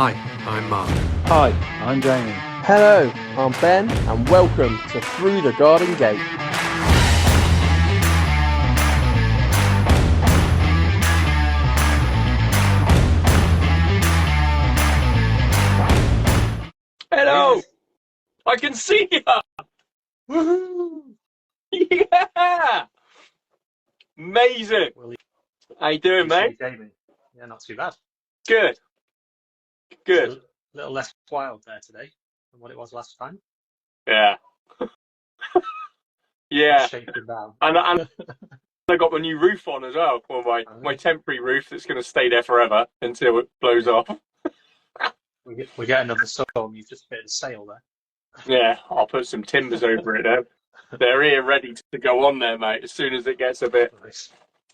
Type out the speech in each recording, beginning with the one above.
Hi, I'm Mark. Hi, I'm Jamie. Hello, I'm Ben, and welcome to Through the Garden Gate. Hello! I can see you! Woohoo! Yeah! Amazing! How you doing, mate? Jamie. Yeah, not too bad. Good. Good. It's a little less wild there today than what it was last time. Yeah. Yeah. Shaking down. And I got my new roof on as well. Well, my temporary roof that's going to stay there forever until it blows off. We get another storm. You've just bit of a sail there. Yeah, I'll put some timbers over it now. They're here ready to go on there, mate, as soon as it gets a bit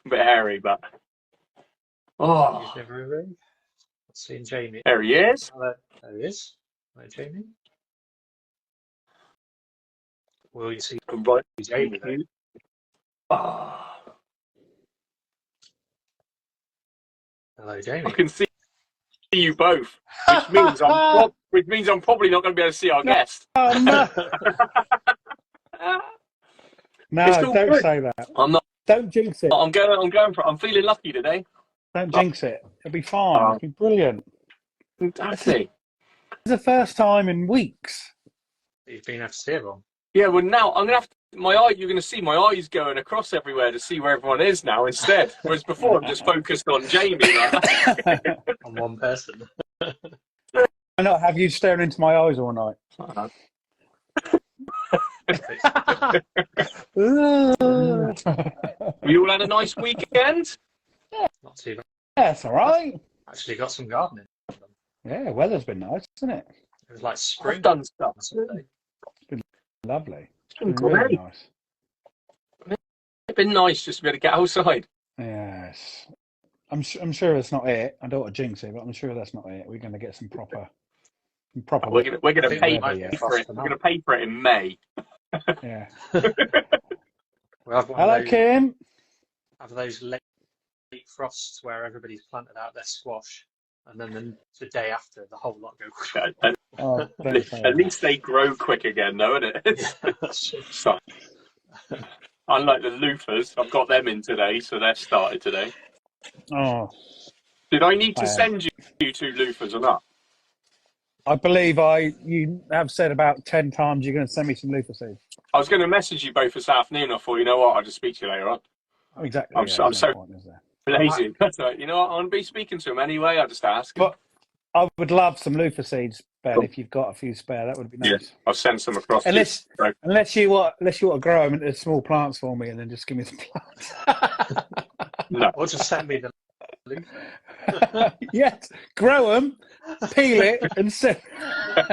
hairy, but... Oh, Let's see Jamie. there he is. There he is. Right, Jamie. Will you see Right. Jamie though? Oh, Hello, Jamie. I can see you both, which means I'm probably not going to be able to see our guest. Oh, no. No, It's all don't good. say that. I'm not. Don't jinx it. I'm going for. I'm feeling lucky today. Don't jinx it. It'll be fine. It'll be brilliant. Exactly. It's the first time in weeks. You've been able to see everyone. Yeah. Well, now I'm gonna have to. You're going to see my eyes going across everywhere to see where everyone is now instead. Whereas before, I'm just focused on Jamie. Like. On one person. Why not have you staring into my eyes all night? We all had a nice weekend. Not too bad. Yeah, it's all right. Actually got some gardening. Yeah, weather's been nice, hasn't it? It was like spring. I've done stuff. Sunday. Lovely. It's been Really great. nice. It's been nice just to be able to get outside. Yes. I'm sure it's not it. I don't want to jinx it, but I'm sure that's not it. We're going to get some proper. We're going to pay weather, for it. We're going to pay for it in May. Yeah. We have one Hello, of those, Kim. have those late frosts where everybody's planted out their squash, and then the day after, the whole lot go. Oh, don't say At that. least they grow quick again, though, isn't it? So, unlike the loofers, I've got them in today, so they're started today. Oh, Did I need to send you two loofers or not? I believe you have said about 10 times you're going to send me some loofah seeds. I was going to message you both this afternoon. I thought, you know what, I'll just speak to you later on. Oh, exactly. I'm so point, is there? lazy. So, you know what, I'm going to be speaking to him anyway. I'll just ask him. But I would love some loofah seeds, Ben, if you've got a few spare. That would be nice. Yeah, I'll send some across. Unless you want to grow them into small plants for me and then just give me the plants. No. Or just send me the loofah. Yes, grow them, peel it, and send. And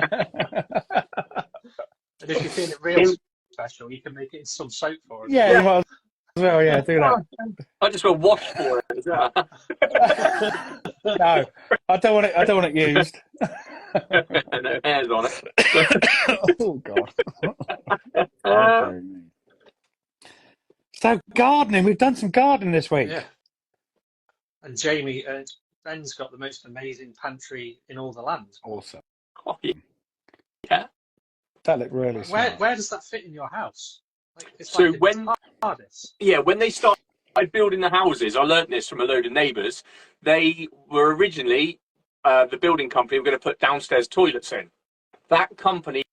if you feel it real special, you can make it in some soap for us. Yeah, you might as well. Yeah, do that. I just will wash for it as well. No, I don't want it. I don't want it used. No hairs on it. Oh God. So gardening, we've done some gardening this week. Yeah. And Jamie, Ben's got the most amazing pantry in all the land. Awesome. Oh, yeah. That looked really smart. Where does that fit in your house? So when they started building the houses, I learnt this from a load of neighbours. They were originally, the building company were going to put downstairs toilets in. That company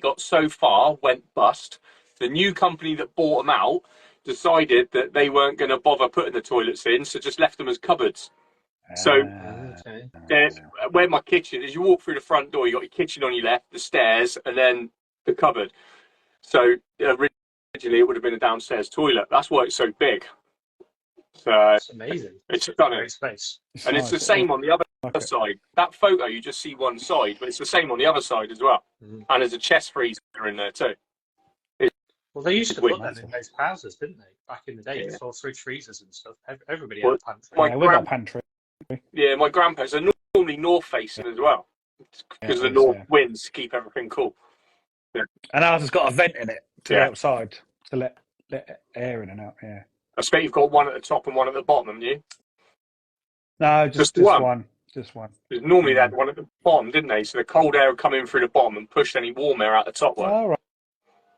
got so far, went bust. The new company that bought them out decided that they weren't going to bother putting the toilets in, so just left them as cupboards. So where my kitchen is, you walk through the front door, you got your kitchen on your left, the stairs, and then the cupboard. So originally it would have been a downstairs toilet. That's why it's so big. So it's amazing. It's stunning. Great space. And it's the same on the other side. That photo, you just see one side, but it's the same on the other side as well. Mm. And there's a chest freezer in there too. Well, they used to put them in those houses, didn't they? Back in the day, before fridge freezers and stuff. Everybody had a pantry. We got a pantry. Yeah, my grandparents are normally north facing as well, because the north winds keep everything cool. Yeah. And ours has got a vent in it to the outside to let air in and out. Yeah. I expect you've got one at the top and one at the bottom, haven't you? No, just one. Just one. Because normally they had one at the bottom, didn't they? So the cold air would come in through the bottom and push any warm air out the top one. Oh, right.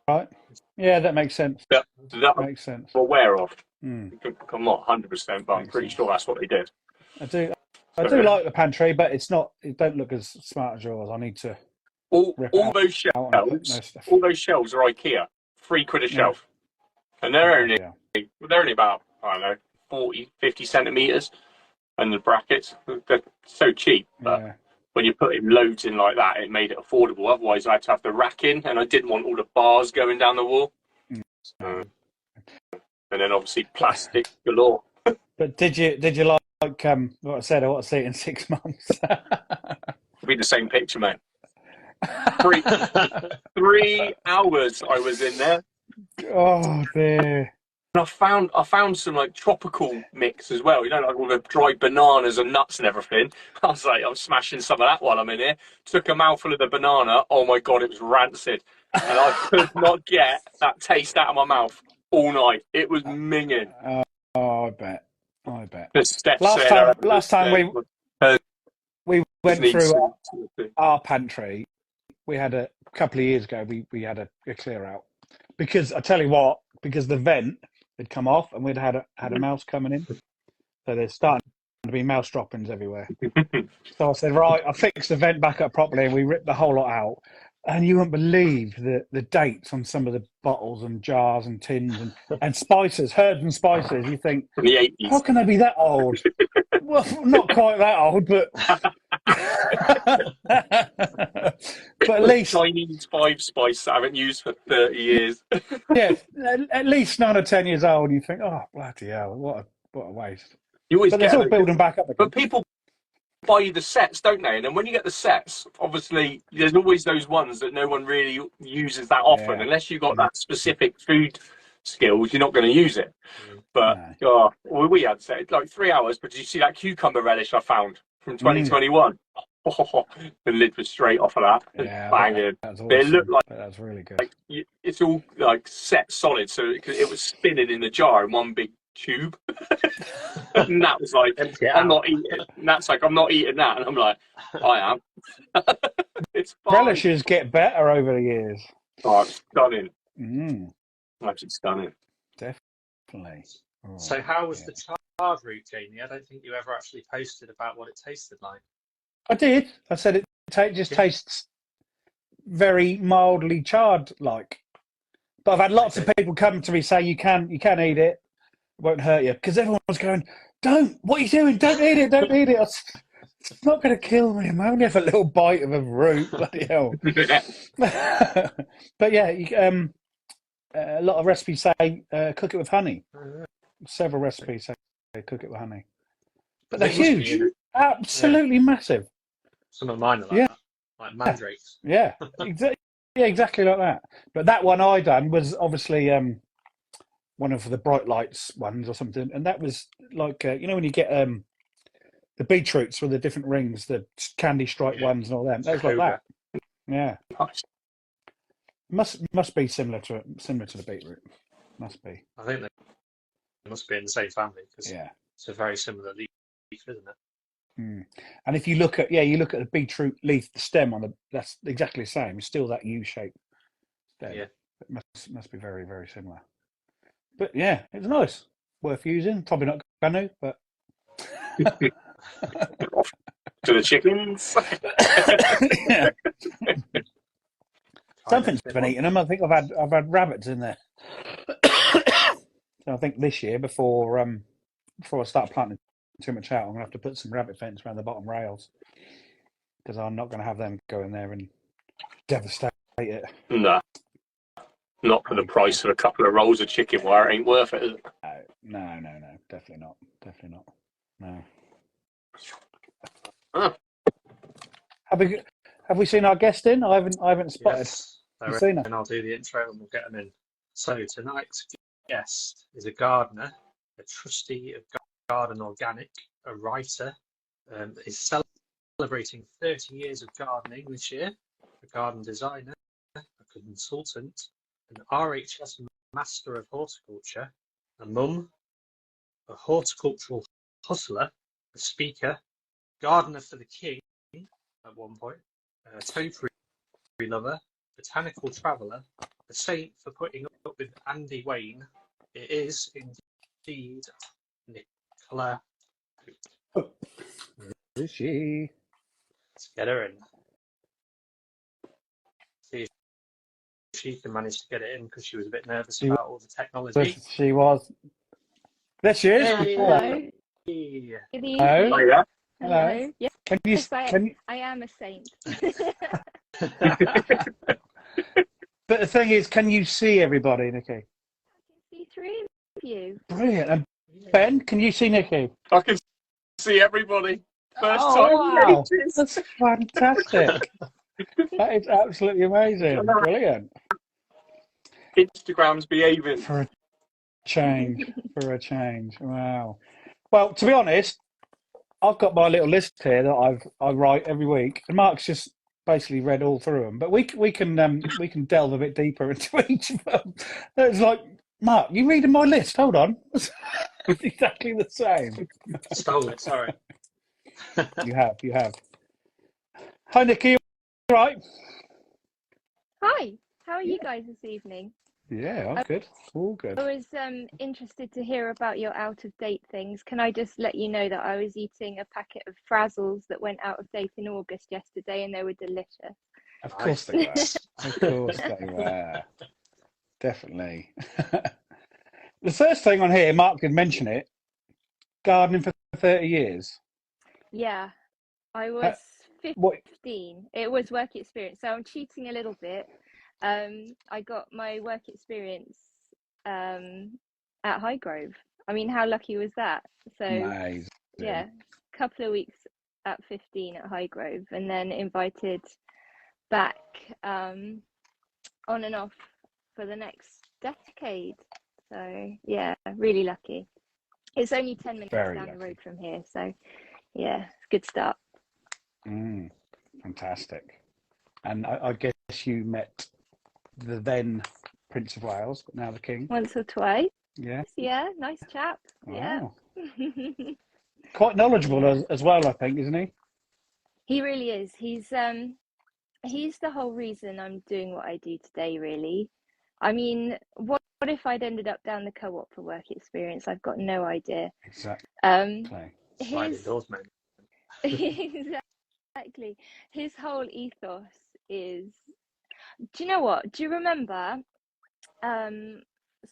Right. Yeah, that makes sense. That Makes sense. I'm aware of. Mm. I'm not 100%, but I'm pretty sure that's what they did. I do like the pantry, but it's not. It don't look as smart as yours. I need to. All those shelves. all those shelves are IKEA, £3 a shelf, and they're only about, I don't know, 40, 50 centimeters, and the brackets, they're so cheap. But when you put in loads in like that, it made it affordable. Otherwise, I had to have the rack in, and I didn't want all the bars going down the wall. And then obviously plastic galore. But did you like what I said? I want to see it in 6 months. It'll be the same picture, mate. 3 hours I was in there. Oh dear. And I found some like tropical mix as well, you know, like all the dried bananas and nuts and everything. I was like, I'm smashing some of that while I'm in here. Took a mouthful of the banana. Oh my God, it was rancid. And I could not get that taste out of my mouth all night. It was minging. Oh, I bet. The steps last time we went through our pantry, we had a couple of years ago, we had a clear out. Because I tell you what, because the vent had come off and we'd had a mouse coming in. So there's starting to be mouse droppings everywhere. So I said, right, I fixed the vent back up properly and we ripped the whole lot out. And you won't believe the dates on some of the bottles and jars and tins and spices, herbs and spices. You think, from the 80s. How can they be that old? Well, not quite that old, but but at least Chinese 5 spice that I haven't used for 30 years. Yeah, at least 9 or 10 years old. And you think, oh bloody hell, what a waste. You always but they're all building back up again. But people buy you the sets, don't they? And then when you get the sets, obviously there's always those ones that no one really uses that often. Unless you've got that specific food skills, you're not going to use it. But we had set like 3 hours. But did you see that cucumber relish I found from 2021? Oh, the lid was straight off of that. Yeah, banging. Awesome. It looked like that's really good. Like, it's all like set solid, so it was spinning in the jar in one big tube. And that was like, I'm not eating. And that's like, I'm not eating that, and I'm like, I am. It's fine. Relishes get better over the years. Oh, it's stunning. Absolutely stunning. Definitely. Oh, so how was the chard route, Jamie? I don't think you ever actually posted about what it tasted like. I did. I said it tastes very mildly charred like. But I've had lots of people come to me say you can eat it. It won't hurt you. Because everyone was going, what are you doing? Don't eat it, don't eat it. It's not going to kill me. I'm only have a little bite of a root. Bloody hell. But yeah, a lot of recipes say cook it with honey. Several recipes say cook it with honey. But they're huge. Absolutely massive. Some of mine are like that, like mandrakes. Yeah, exactly like that. But that one I done was obviously one of the bright lights ones or something, and that was like you know when you get the beetroots with the different rings, the candy stripe ones and all them. That was like that. Yeah, must be similar to the beetroot. Must be. I think they must be in the same family because it's a very similar leaf, isn't it? And if you look at the beetroot leaf, the stem that's exactly the same. It's still that U-shaped stem. Yeah, it must be very, very similar. But yeah, it's nice, worth using. Probably not gonna, but to the chickens. Yeah. Something's been eating them. I think I've had rabbits in there. So I think this year before I start planting too much out, I'm going to have to put some rabbit fence around the bottom rails because I'm not going to have them go in there and devastate it. No, not for the price of a couple of rolls of chicken wire. It ain't worth it, is it? No, definitely not. No. Have we seen our guest in? I haven't spotted. Yes, seen her? And I'll do the intro and we'll get them in. So tonight's guest is a gardener, a trustee of Garden Organic, a writer, is celebrating 30 years of gardening this year, a garden designer, a consultant, an RHS Master of Horticulture, a mum, a horticultural hustler, a speaker, gardener for the king at one point, topiary lover, botanical traveller, a saint for putting up with Andy Wayne. It is indeed Nicola. Is she? Let's get her in. See if she can manage to get it in because she was a bit nervous about all the technology. She was. There she is. Hey. Hello. Yeah. Good evening. Hello. Oh, yeah. Hello. Yes, Can you? I am a saint. But the thing is, can you see everybody, Nikki? I can see three of you. Brilliant. And Ben, can you see Nikki? I can see everybody. First Oh, time. wow. That's fantastic. That is absolutely amazing. Brilliant. Instagram's behaving. For a change. For a change. Wow. Well, to be honest, I've got my little list here that I write every week, and Mark's just basically read all through them. But we can delve a bit deeper into each of them. It's like, Mark, you reading my list? Hold on. It's exactly the same. Stole it, sorry. You have. Hi, Nikki. You all right? Hi. How are you guys this evening? Yeah, I'm good. All good. I was interested to hear about your out-of-date things. Can I just let you know that I was eating a packet of Frazzles that went out of date in August yesterday, and they were delicious. Of course they were. Of course they were. Definitely. The first thing on here, Mark did mention it, gardening for 30 years. Yeah, I was 15. What? It was work experience, so I'm cheating a little bit. I got my work experience at Highgrove. I mean, how lucky was that? So Amazing. yeah, a couple of weeks at 15 at Highgrove, and then invited back on and off for the next decade. So yeah, really lucky. It's only 10 minutes Very down lucky. the road from here, so yeah, good start. Fantastic. And I guess you met the then Prince of Wales, but now the King. Once or twice. Yeah. Yeah, nice chap. Wow. Yeah. Quite knowledgeable as well, I think, isn't he? He really is. He's the whole reason I'm doing what I do today, really. I mean, what if I'd ended up down the co-op for work experience? I've got no idea. Exactly. Sliding doors, man. Exactly. His whole ethos is, do you know what? Do you remember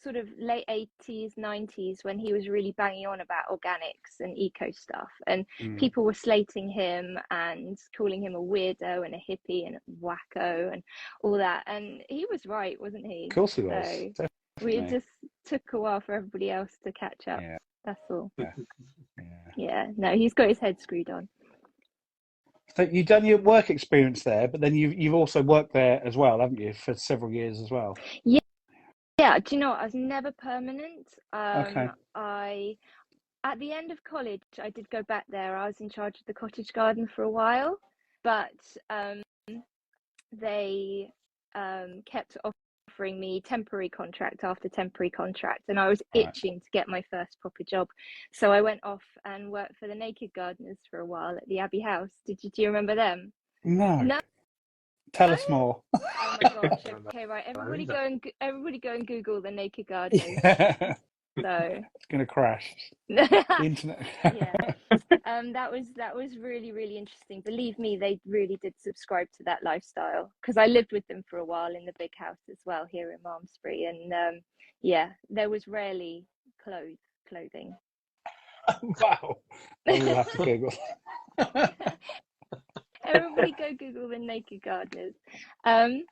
sort of late 80s, 90s when he was really banging on about organics and eco stuff, and people were slating him and calling him a weirdo and a hippie and a wacko and all that, and he was right, wasn't he? Of course he was. So it just took a while for everybody else to catch up. Yeah. That's all. Yeah. No, he's got his head screwed on. So you've done your work experience there, but then you've also worked there as well, haven't you, for several years as well? Yeah, do you know what? I was never permanent. Okay. At the end of college, I did go back there. I was in charge of the cottage garden for a while, but they kept offering me temporary contract after temporary contract, and I was itching to get my first proper job. So I went off and worked for the Naked Gardeners for a while at the Abbey House. Do you remember them? No. Tell us more. Oh my gosh. Okay, right. Everybody go and Google the Naked Gardeners. Yeah. So it's gonna crash. The internet. Yeah. That was really, really interesting. Believe me, they really did subscribe to that lifestyle, because I lived with them for a while in the big house as well here in Malmesbury, and there was rarely clothing. Wow. I will have to Google. Everybody go Google the Naked Gardeners. I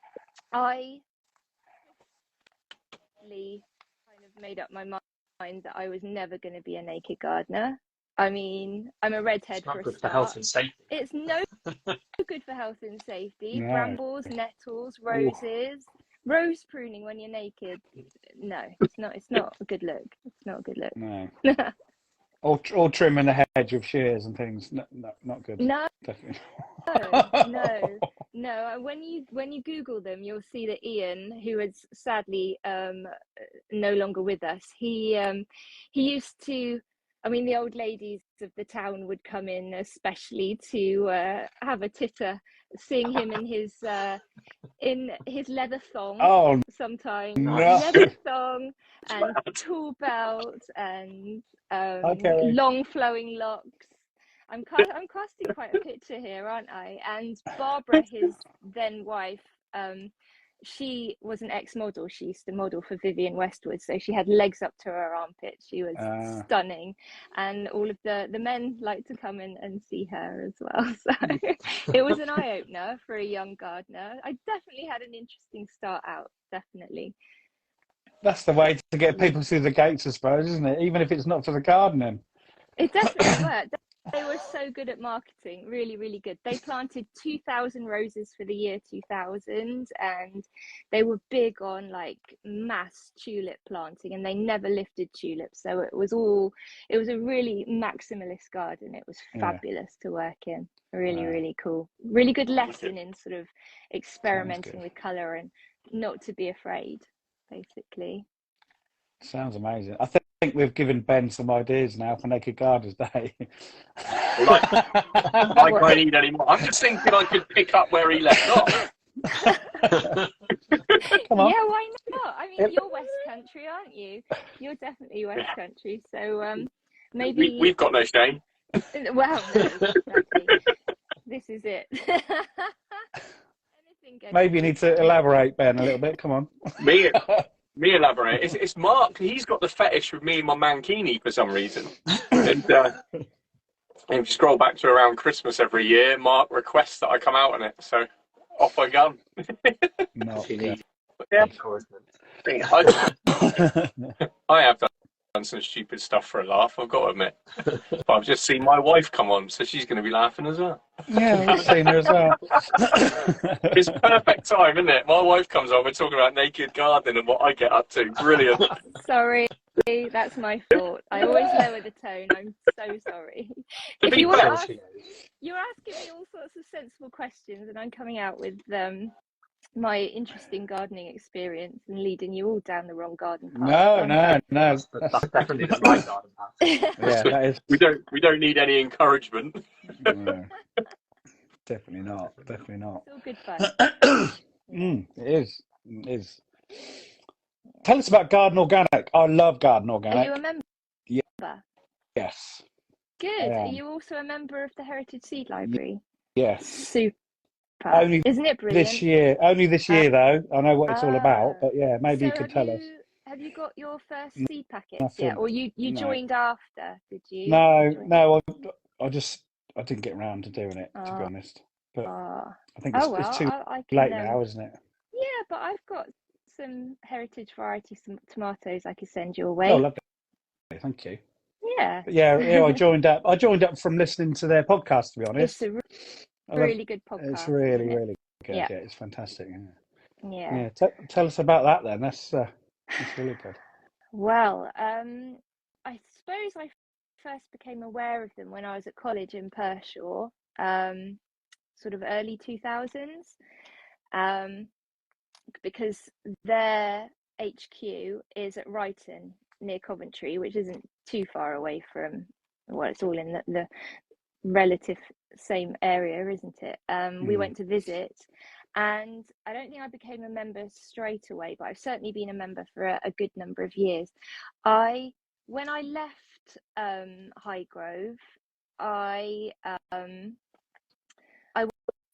really kind of made up my mind that I was never going to be a naked gardener. I mean, I'm a redhead for a start. It's not good for health and safety. It's no good for health and safety. No. Brambles, nettles, roses, rose pruning when you're naked. No, it's not a good look. It's not a good look. No. Or trimming the hedge with shears and things. No, not good. No. Definitely. No. When you Google them, you'll see that Ian, who is sadly no longer with us, he used to I mean, the old ladies of the town would come in especially to have a titter, seeing him in his leather thong. Oh, sometimes no. leather thong and tool belt and long flowing locks. I'm casting quite a picture here, aren't I? And Barbara, his then wife, she was an ex-model. She used to model for Vivienne Westwood, so she had legs up to her armpits. She was stunning, and all of the men liked to come in and see her as well. So it was an eye-opener for a young gardener. I definitely had an interesting start out, definitely. That's the way to get people through the gates, I suppose, isn't it? Even if it's not for the gardening. It definitely worked. They were so good at marketing, really, really good. They planted 2,000 roses for the year 2000, and they were big on like mass tulip planting, and they never lifted tulips. So it was a really maximalist garden. It was fabulous to work in. Really, really cool. Really good lesson in sort of experimenting with colour and not to be afraid, basically. Sounds amazing. I think we've given Ben some ideas now for Naked Gardeners Day. I won't need any more. I'm just thinking I could pick up where he left off. Come on. Yeah, why not? I mean, you're West Country, aren't you? You're definitely West Country. So maybe we've got no shame. Well, no, exactly. This is it. Maybe you need to elaborate, Ben, a little bit. Come on. Me elaborate. It's Mark. He's got the fetish with me and my mankini for some reason. And if you scroll back to around Christmas every year, Mark requests that I come out on it. So off I go. I have done some stupid stuff for a laugh, I've got to admit. But I've just seen my wife come on, so she's going to be laughing as well. Yeah, we've seen her as well. It's perfect time, isn't it? My wife comes on, we're talking about naked gardening and what I get up to. Brilliant. Sorry, that's my fault. I always lower the tone. I'm so sorry. You're asking me all sorts of sensible questions, and I'm coming out with my interesting gardening experience and leading you all down the wrong garden path. No. That's definitely the right garden path. Yeah, that is. We don't need any encouragement. No. Definitely not. Definitely not. It's all good fun. It is. Tell us about Garden Organic. I love Garden Organic. Are you a member? Yeah. Yes. Good. Are you also a member of the Heritage Seed Library? Yes. Super. Only Isn't it brilliant? Only this year, though. I know what it's all about, but yeah, maybe you could tell us. Have you got your first seed packets yet? Or you joined after, did you? No, I didn't get around to doing it, to be honest. But I think it's too late now, isn't it? Yeah, but I've got some heritage variety, some tomatoes I could send your way. Oh, lovely. Thank you. Yeah. Yeah, I joined up. I joined up from listening to their podcast, to be honest. It's a really good podcast. It's really good. Yeah, it's fantastic. Yeah. Tell us about that then. That's really good. Well, I suppose I first became aware of them when I was at college in Pershore, sort of early 2000s, because their HQ is at Ryton near Coventry, which isn't too far away from, well, it's all in the relative same area, isn't it? We went to visit, and I don't think I became a member straight away, but I've certainly been a member for a good number of years. When I left Highgrove, I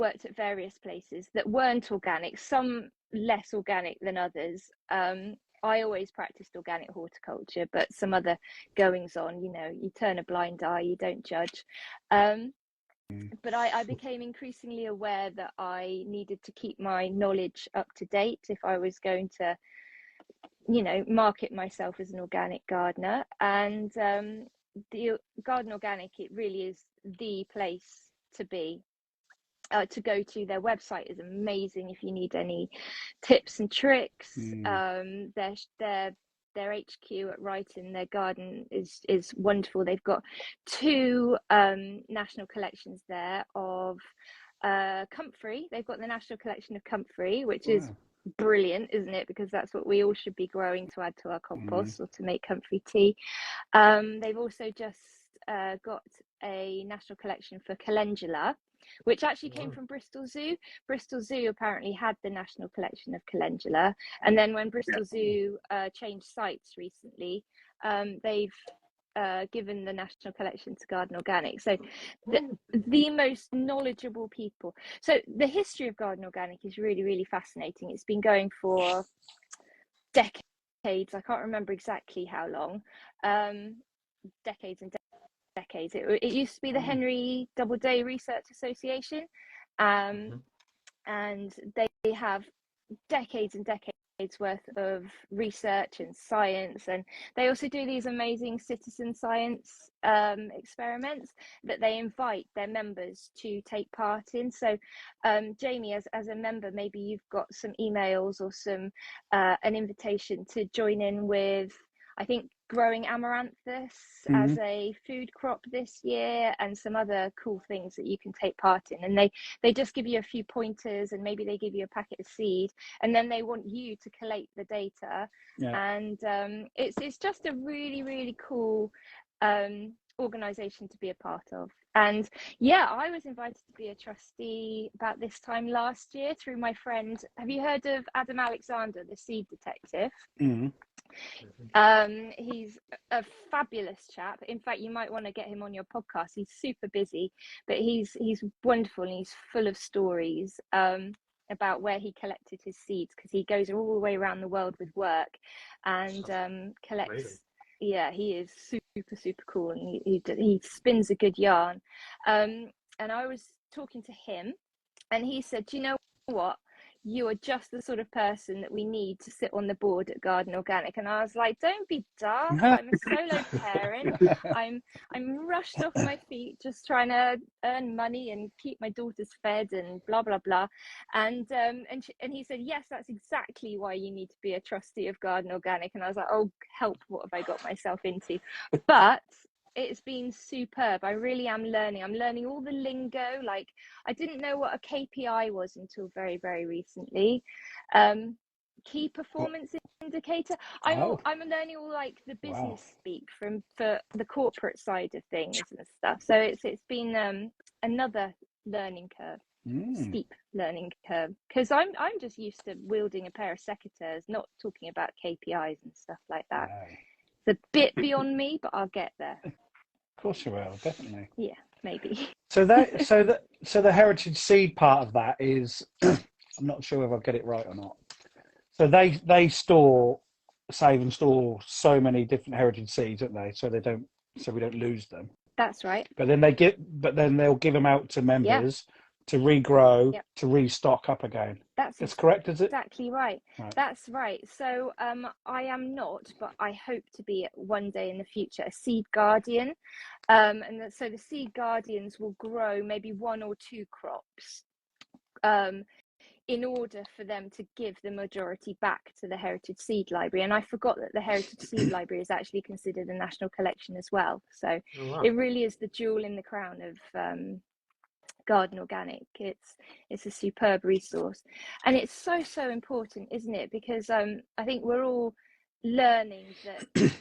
worked at various places that weren't organic, some less organic than others. I always practiced organic horticulture, but some other goings on, you turn a blind eye, you don't judge. But I became increasingly aware that I needed to keep my knowledge up to date if I was going to, market myself as an organic gardener. And the Garden Organic, it really is the place to be. To go to. Their website is amazing if you need any tips and tricks. Their HQ at Ryton, their garden is wonderful. They've got 2 national collections there of comfrey. They've got the national collection of comfrey, which is brilliant, isn't it? Because that's what we all should be growing to add to our compost or to make comfrey tea. They've also just got a national collection for calendula, which actually came from Bristol Zoo. Bristol Zoo apparently had the national collection of calendula, and then when Bristol Zoo changed sites recently, they've given the national collection to Garden Organic. So the most knowledgeable people. So the history of Garden Organic is really, really fascinating. It's been going for decades. I can't remember exactly how long. Decades and decades. It used to be the Henry Doubleday Research Association, and they have decades and decades worth of research and science, and they also do these amazing citizen science experiments that they invite their members to take part in. So Jamie, as a member, maybe you've got some emails or some an invitation to join in with, I think, growing amaranthus as a food crop this year, and some other cool things that you can take part in. And they just give you a few pointers, and maybe they give you a packet of seed, and then they want you to collate the data. And it's just a really, really cool organization to be a part of. And I was invited to be a trustee about this time last year through my friend. Have you heard of Adam Alexander, the seed detective? He's a fabulous chap. In fact, you might want to get him on your podcast. He's super busy, but he's wonderful, and he's full of stories about where he collected his seeds, because he goes all the way around the world with work and collects. He is super cool, and he spins a good yarn. And I was talking to him, and he said, "Do you know what? You are just the sort of person that we need to sit on the board at Garden Organic." And I was like, "Don't be daft. I'm a solo parent. I'm rushed off my feet, just trying to earn money and keep my daughters fed and blah blah blah." And he said, "Yes, that's exactly why you need to be a trustee of Garden Organic." And I was like, "Oh, help! What have I got myself into?" But it's been superb. I really am learning. I'm learning all the lingo. Like, I didn't know what a KPI was until very, very recently. Key performance indicator. I'm learning all like the business speak for the corporate side of things and stuff. So it's been another learning curve, steep learning curve, because I'm just used to wielding a pair of secateurs, not talking about KPIs and stuff like that. It's a bit beyond me, but I'll get there. Of course you will, definitely. Yeah, maybe. So the heritage seed part of that is, I'm not sure if I'll get it right or not. So they save and store so many different heritage seeds, don't they? So we don't lose them. That's right. But then they'll give them out to members to regrow, to restock up again. That's correct, is it? Exactly right. That's right. So I am not, but I hope to be one day in the future, a seed guardian. So the seed guardians will grow maybe one or two crops in order for them to give the majority back to the Heritage Seed Library. And I forgot that the Heritage Seed Library is actually considered a national collection as well. So it really is the jewel in the crown of Garden Organic. It's a superb resource, and it's so important, isn't it? Because I think we're all learning that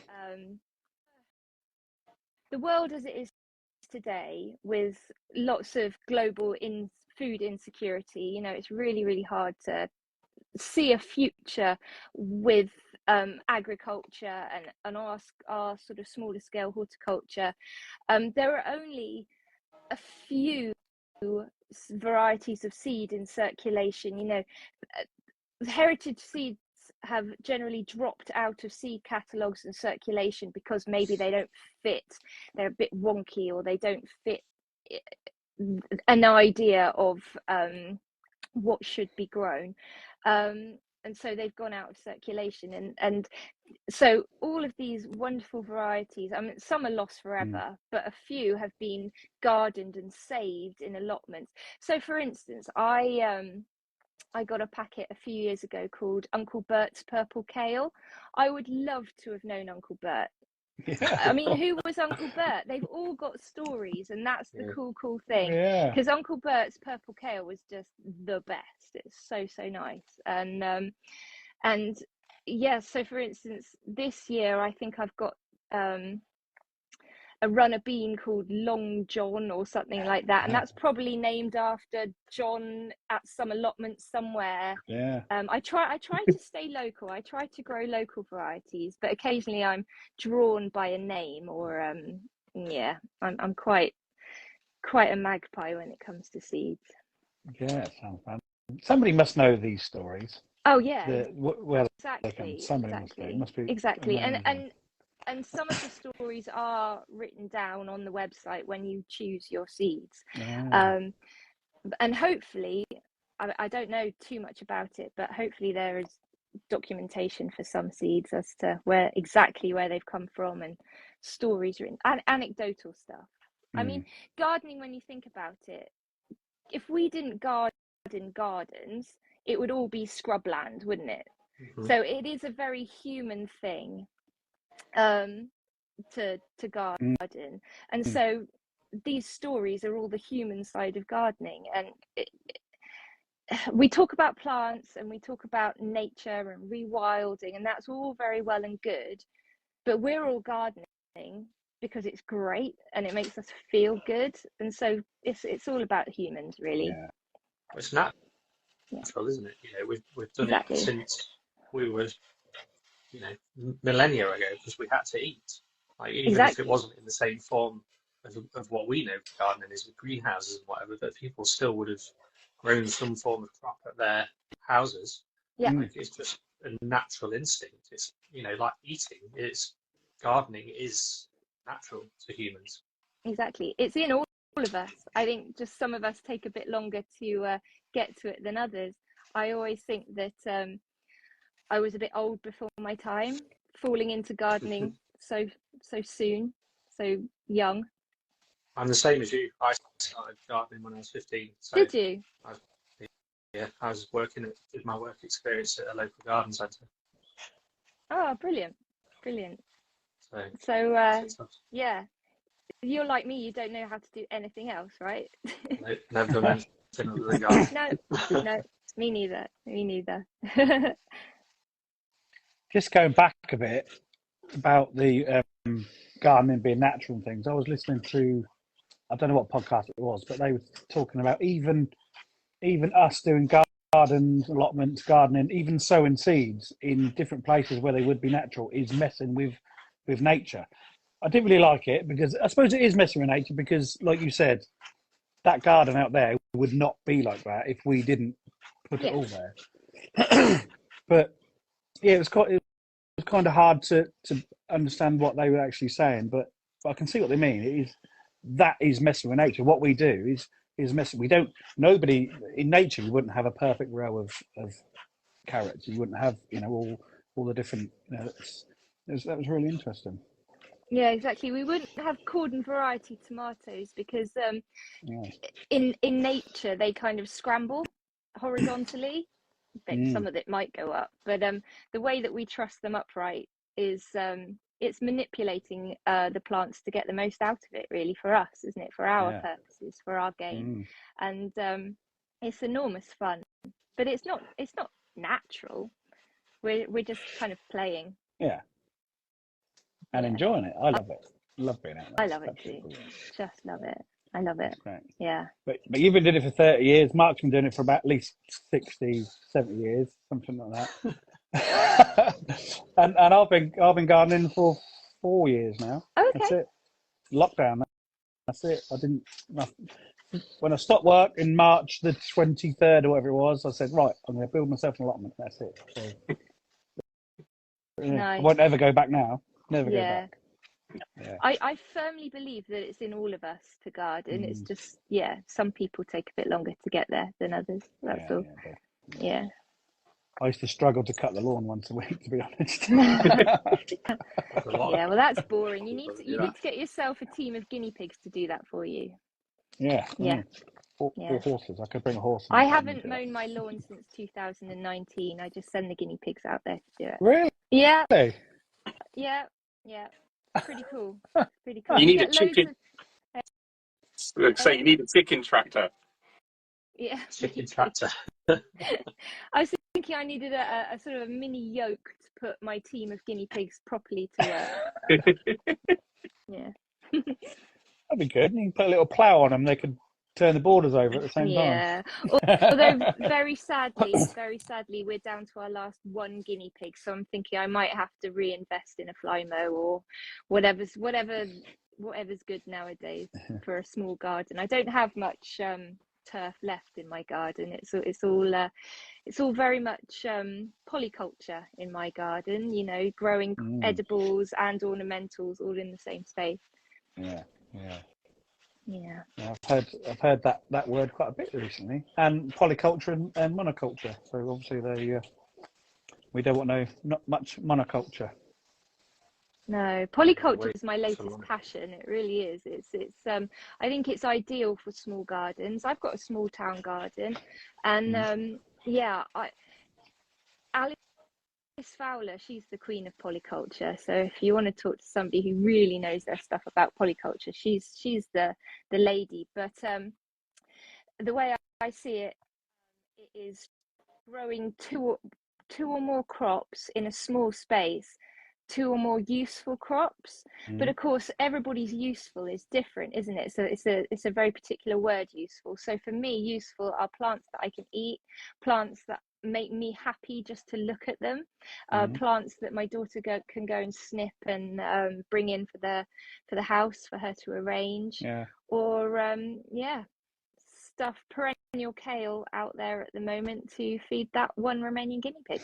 the world as it is today, with lots of global food insecurity, it's really, really hard to see a future with agriculture and our sort of smaller scale horticulture. There are only a few varieties of seed in circulation. Heritage seeds have generally dropped out of seed catalogues and circulation because maybe they don't fit, they're a bit wonky, or they don't fit an idea of what should be grown, and so they've gone out of circulation, and so all of these wonderful varieties, I mean, some are lost forever, but a few have been gardened and saved in allotments. So for instance, I got a packet a few years ago called Uncle Bert's Purple Kale. I would love to have known Uncle Bert Yeah. I mean, who was Uncle Bert? They've all got stories, and that's the cool thing. Yeah. Because Uncle Bert's purple kale was just the best. It's so nice. And yeah, so for instance, this year I think I've got a runner bean called Long John or something like that, and that's probably named after John at some allotment somewhere. Yeah. I try to stay local. I try to grow local varieties, but occasionally I'm drawn by a name, or I'm quite a magpie when it comes to seeds. Yeah, sounds fun. Somebody must know these stories. Oh yeah, Where exactly. Somebody must do. It must be exactly. amazing. And some of the stories are written down on the website when you choose your seeds. And hopefully, I don't know too much about it, but hopefully there is documentation for some seeds as to where they've come from, and stories written, and anecdotal stuff. I mean, gardening, when you think about it, if we didn't garden gardens, it would all be scrubland, wouldn't it? So it is a very human thing to garden, and so these stories are all the human side of gardening. And we talk about plants and we talk about nature and rewilding, and that's all very well and good, but we're all gardening because it's great and it makes us feel good, and so it's all about humans, really. It's natural, isn't it? We've done it since we were millennia ago, because we had to eat. Like, even if it wasn't in the same form of what we know gardening is with greenhouses and whatever, but people still would have grown some form of crop at their houses. Like, it's just a natural instinct. It's like eating. Gardening is natural to humans. Exactly. It's in all of us. I think just some of us take a bit longer to get to it than others. I always think that I was a bit old before my time, falling into gardening so soon, so young. I'm the same as you. I started gardening when I was 15. So did you? I was did my work experience at a local garden centre. Oh, brilliant. So yeah, you're like me, you don't know how to do anything else, right? No, never done anything other than gardening. No, me neither. Just going back a bit about the gardening being natural and things, I was listening to, I don't know what podcast it was, but they were talking about even us doing gardens, allotments, gardening, even sowing seeds in different places where they would be natural is messing with nature. I didn't really like it, because I suppose it is messing with nature, because like you said, that garden out there would not be like that if we didn't put it all there. But yeah, it was kind of hard to understand what they were actually saying, but I can see what they mean. That is messing with nature. What we do is messing. Nobody in nature, you wouldn't have a perfect row of carrots. You wouldn't have all the different. That was really interesting. Yeah, exactly. We wouldn't have cordon variety tomatoes because in nature they kind of scramble horizontally. Some of it might go up, but the way that we truss them upright is it's manipulating the plants to get the most out of it, really, for us, isn't it? For our purposes, for our gain. And it's enormous fun, but it's not natural. We're just kind of playing. Yeah. And enjoying it. I love it. Love being out there. I love it too. Just love it. I love it. Great. Yeah. But you've been doing it for 30 years. Mark's been doing it for about at least 60, 70 years, something like that. and I've been gardening for 4 years now. Okay. That's it. Lockdown. That's it. When I stopped work in March the 23rd or whatever it was, I said, right, I'm going to build myself an allotment. That's it. So, nice. I won't ever go back now. Never go back. Yeah. I firmly believe that it's in all of us to garden. It's just, some people take a bit longer to get there than others. That's all. Yeah. I used to struggle to cut the lawn once a week, to be honest. Yeah, well, that's boring. You need to get yourself a team of guinea pigs to do that for you. Yeah. Or horses. I could bring a horse. I haven't mown my lawn since 2019. I just send the guinea pigs out there to do it. Really? Yeah. Yeah. pretty cool. Pretty cool. You need a get loads chicken. You need a chicken tractor. Yeah. Chicken tractor. I was thinking I needed a sort of a mini yoke to put my team of guinea pigs properly to work. Yeah. That'd be good. You can put a little plough on them. They could turn the borders over at the same time. Although very sadly, we're down to our last one guinea pig. So I'm thinking I might have to reinvest in a fly mow or whatever's good nowadays for a small garden. I don't have much turf left in my garden. It's all very much polyculture in my garden. You know, growing edibles and ornamentals all in the same space. Yeah. I've heard that word quite a bit recently, and polyculture and monoculture. So obviously we don't want not much monoculture. No, polyculture is my latest passion. It really is. It's I think it's ideal for small gardens. I've got a small town garden, and Alice Fowler, she's the queen of polyculture. So if you want to talk to somebody who really knows their stuff about polyculture, she's the lady. But the way I see it, it is growing two or more crops in a small space, 2 or more useful crops. But of course, everybody's useful is different, isn't it? So it's a very particular word, useful. So for me, useful are plants that I can eat, plants that make me happy just to look at them, plants that my daughter can go and snip and bring in for the house for her to arrange, or stuff perennial kale out there at the moment to feed that one remaining guinea pig.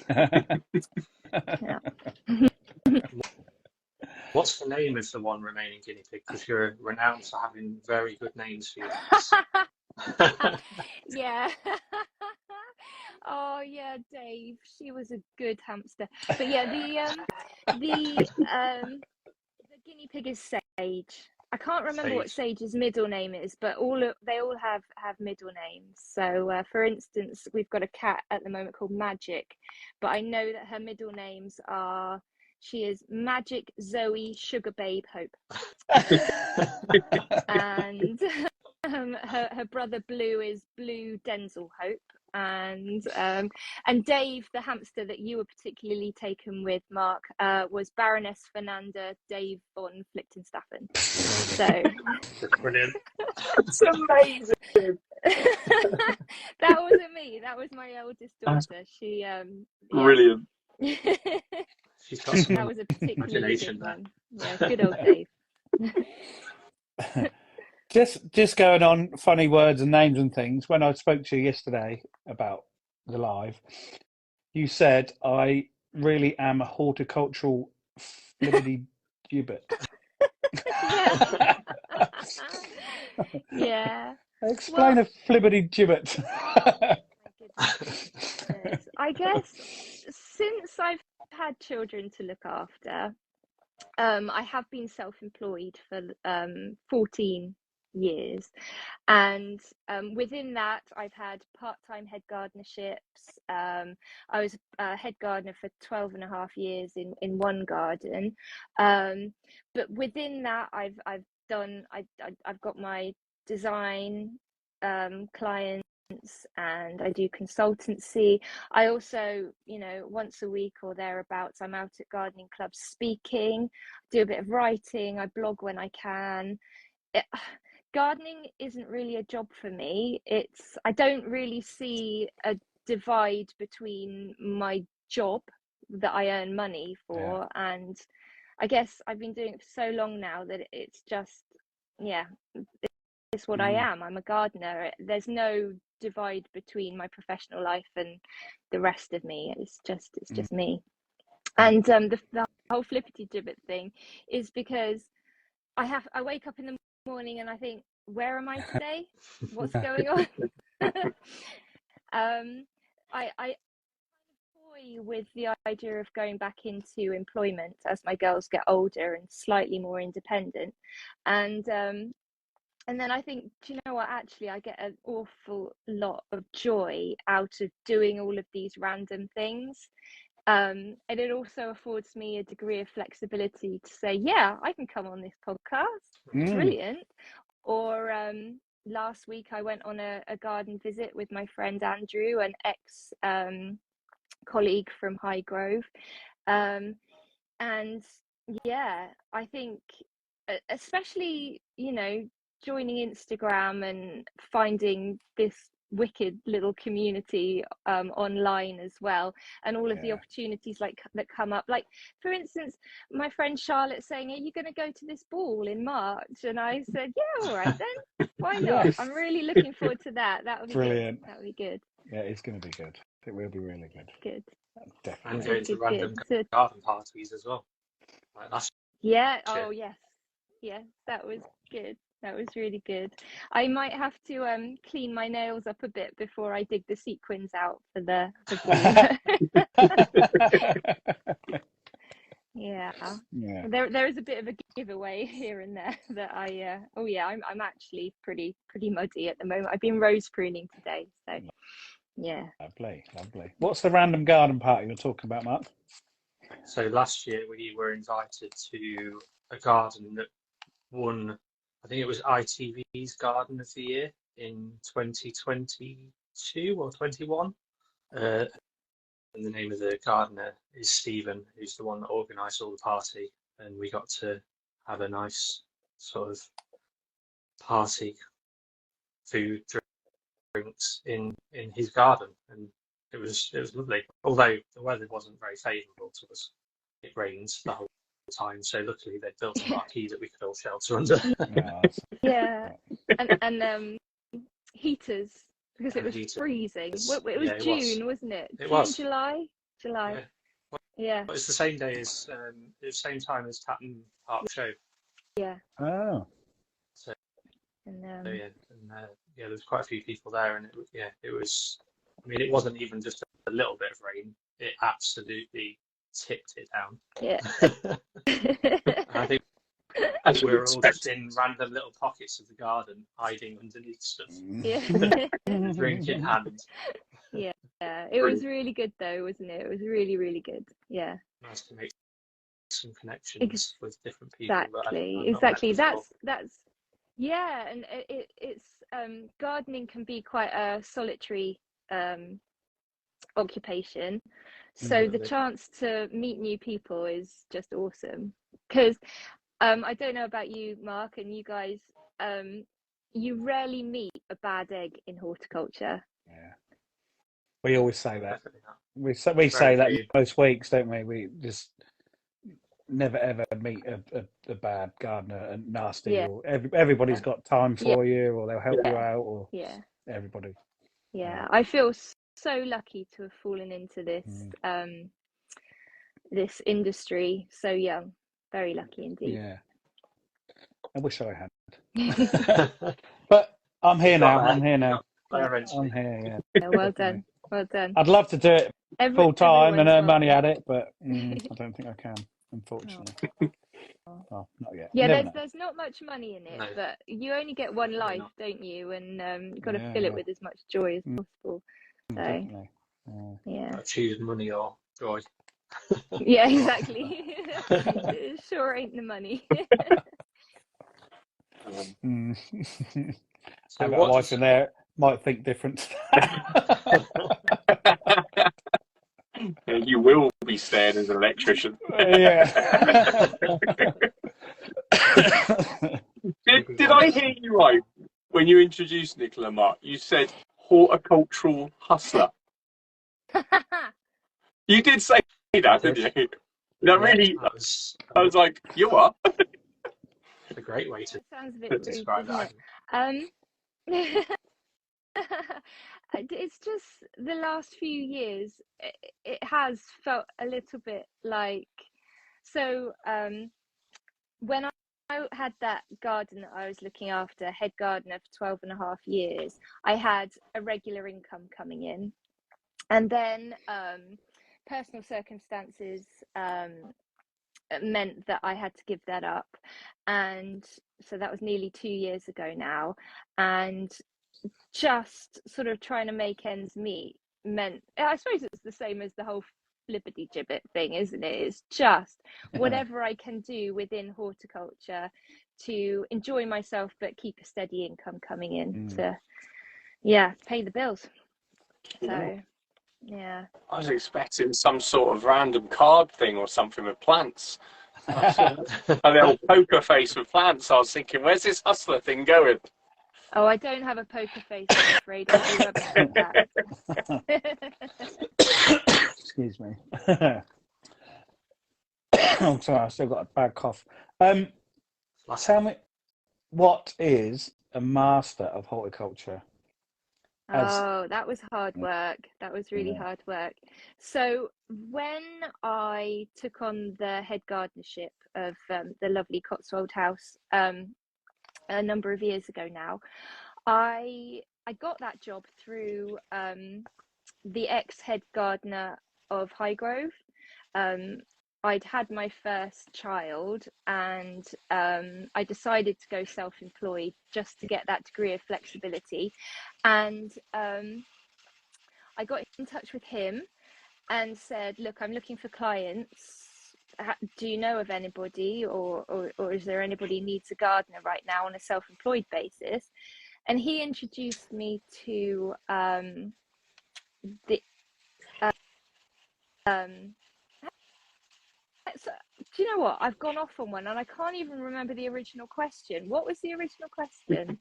What's the name of the one remaining guinea pig? Because you're renowned for having very good names for your dogs. Yeah. Oh yeah, Dave. She was a good hamster. But yeah, the guinea pig is Sage. I can't remember what Sage's middle name is, but they all have middle names. So for instance, we've got a cat at the moment called Magic, but I know that her middle names are, she is Magic Zoe Sugar Babe Hope. And her brother Blue is Blue Denzel Hope. And Dave, the hamster that you were particularly taken with, Mark, was Baroness Fernanda Dave von Flichtenstaffen. So brilliant. It's amazing. That wasn't me. That was my eldest daughter. She brilliant. She's got some that was a particularly imagination good there. one. Yeah, good old Dave. Just going on funny words and names and things. When I spoke to you yesterday about the live, you said I really am a horticultural flibbity gibbet. Yeah. Explain a flibbity gibbet. I guess since I've had children to look after, I have been self-employed for 14 years, and within that I've had part-time head gardenerships. I was a head gardener for 12 and a half years in one garden, but within that I've got my design clients, and I do consultancy. I also, once a week or thereabouts, I'm out at gardening clubs speaking, do a bit of writing, I blog when I can. Gardening isn't really a job for me. I don't really see a divide between my job that I earn money for, and I guess I've been doing it for so long now that it's just, it's what I am. I'm a gardener. There's no divide between my professional life and the rest of me. It's just me. And the whole flippity gibbet thing is because I wake up in the morning and I think, where am I today? What's going on? I toy with the idea of going back into employment as my girls get older and slightly more independent, and then I think, do you know what, actually I get an awful lot of joy out of doing all of these random things. And it also affords me a degree of flexibility to say, yeah, I can come on this podcast. Brilliant. Or last week I went on a garden visit with my friend Andrew, an ex colleague from Highgrove. And yeah, I think especially, you know, joining Instagram and finding this wicked little community online as well, and all of the opportunities like that come up, like for instance my friend Charlotte saying, are you going to go to this ball in March? And I said, yeah, all right then, why not? Yes. I'm really looking forward to that. That'll be Brilliant. good. That'll be good. Yeah, it's going to be good. It will be really good. Good. Definitely. And going to random Good. garden parties as well. Like last Yeah. year. Oh yes, yes, that was good. That was really good. I might have to clean my nails up a bit before I dig the sequins out for the ball. Yeah. There is a bit of a giveaway here and there that I'm actually pretty muddy at the moment. I've been rose pruning today, so yeah. Lovely. What's the random garden party you're talking about, Mark? So last year we were invited to a garden that won, I think it was ITV's Garden of the Year in 2022 or 21. And the name of the gardener is Stephen, who's the one that organised all the party. And we got to have a nice sort of party, food, drinks in his garden. And it was lovely. Although the weather wasn't very favourable to us. It rains the whole time, so luckily they built a marquee that we could all shelter under. Yeah, and heaters, because it was freezing. It was June, wasn't it? It was July. Yeah. But it's the same day as the same time as Tatton Park Show. Yeah. Oh. So there was quite a few people there, and it was. I mean, it wasn't even just a little bit of rain; it absolutely tipped it down. Yeah. I think we were all just in random little pockets of the garden, hiding underneath stuff. Yeah. Drink in hand. Yeah. It was really good though, wasn't it? It was really, really good. Yeah. Nice to make some connections with different people. Exactly. That's yeah, and it's gardening can be quite a solitary occupation. So the chance to meet new people is just awesome. Because I don't know about you, Mark, and you guys, you rarely meet a bad egg in horticulture. Yeah. We always say that. We say that most weeks, don't we? We just never ever meet a bad gardener and nasty. Yeah. Or everybody's got time for you, or they'll help you out, or everybody. Yeah, I feel so lucky to have fallen into this this industry so young. Very lucky indeed. Yeah, I wish I had. But I'm here now. I'm here. Yeah. Well done. I'd love to do it full time and earn money at it, but I don't think I can, unfortunately. Oh, not yet. Yeah, there's not much money in it, but you only get one life, don't you? And you've got to fill it with as much joy as possible. So, yeah. Choose money or joy. Yeah, exactly. It sure ain't the money. So I've got a wife in there, might think different. You will be staying as an electrician. Yeah. Did I hear you right when you introduced Nicola, Mark? You said horticultural hustler. You did say that, didn't you? That really. I was like, you are. It's a great way to describe that. It's just the last few years it has felt a little bit like, so when I had that garden that I was looking after, head gardener for 12.5 years, I had a regular income coming in, and then personal circumstances meant that I had to give that up, and so that was nearly 2 years ago now, and just sort of trying to make ends meet meant, I suppose it's the same as the whole flippity-gibbet thing, isn't it? It's just whatever I can do within horticulture to enjoy myself but keep a steady income coming in to pay the bills. So yeah, I was expecting some sort of random card thing or something with plants. A little poker face with plants. I was thinking, where's this hustler thing going? oh, I don't have a poker face, I'm afraid. I do rubbish at that. Excuse me. I'm sorry, I still got a bad cough. Tell me, what is a Master of Horticulture? Oh, that was hard work. That was really hard work. So when I took on the head gardenership of the lovely Cotswold house a number of years ago now, I got that job through the ex-head gardener of Highgrove. I'd had my first child, and I decided to go self-employed just to get that degree of flexibility. And I got in touch with him and said, look, I'm looking for clients. Do you know of anybody, or is there anybody who needs a gardener right now on a self-employed basis? And he introduced me to so, do you know what? I've gone off on one and I can't even remember the original question. What was the original question?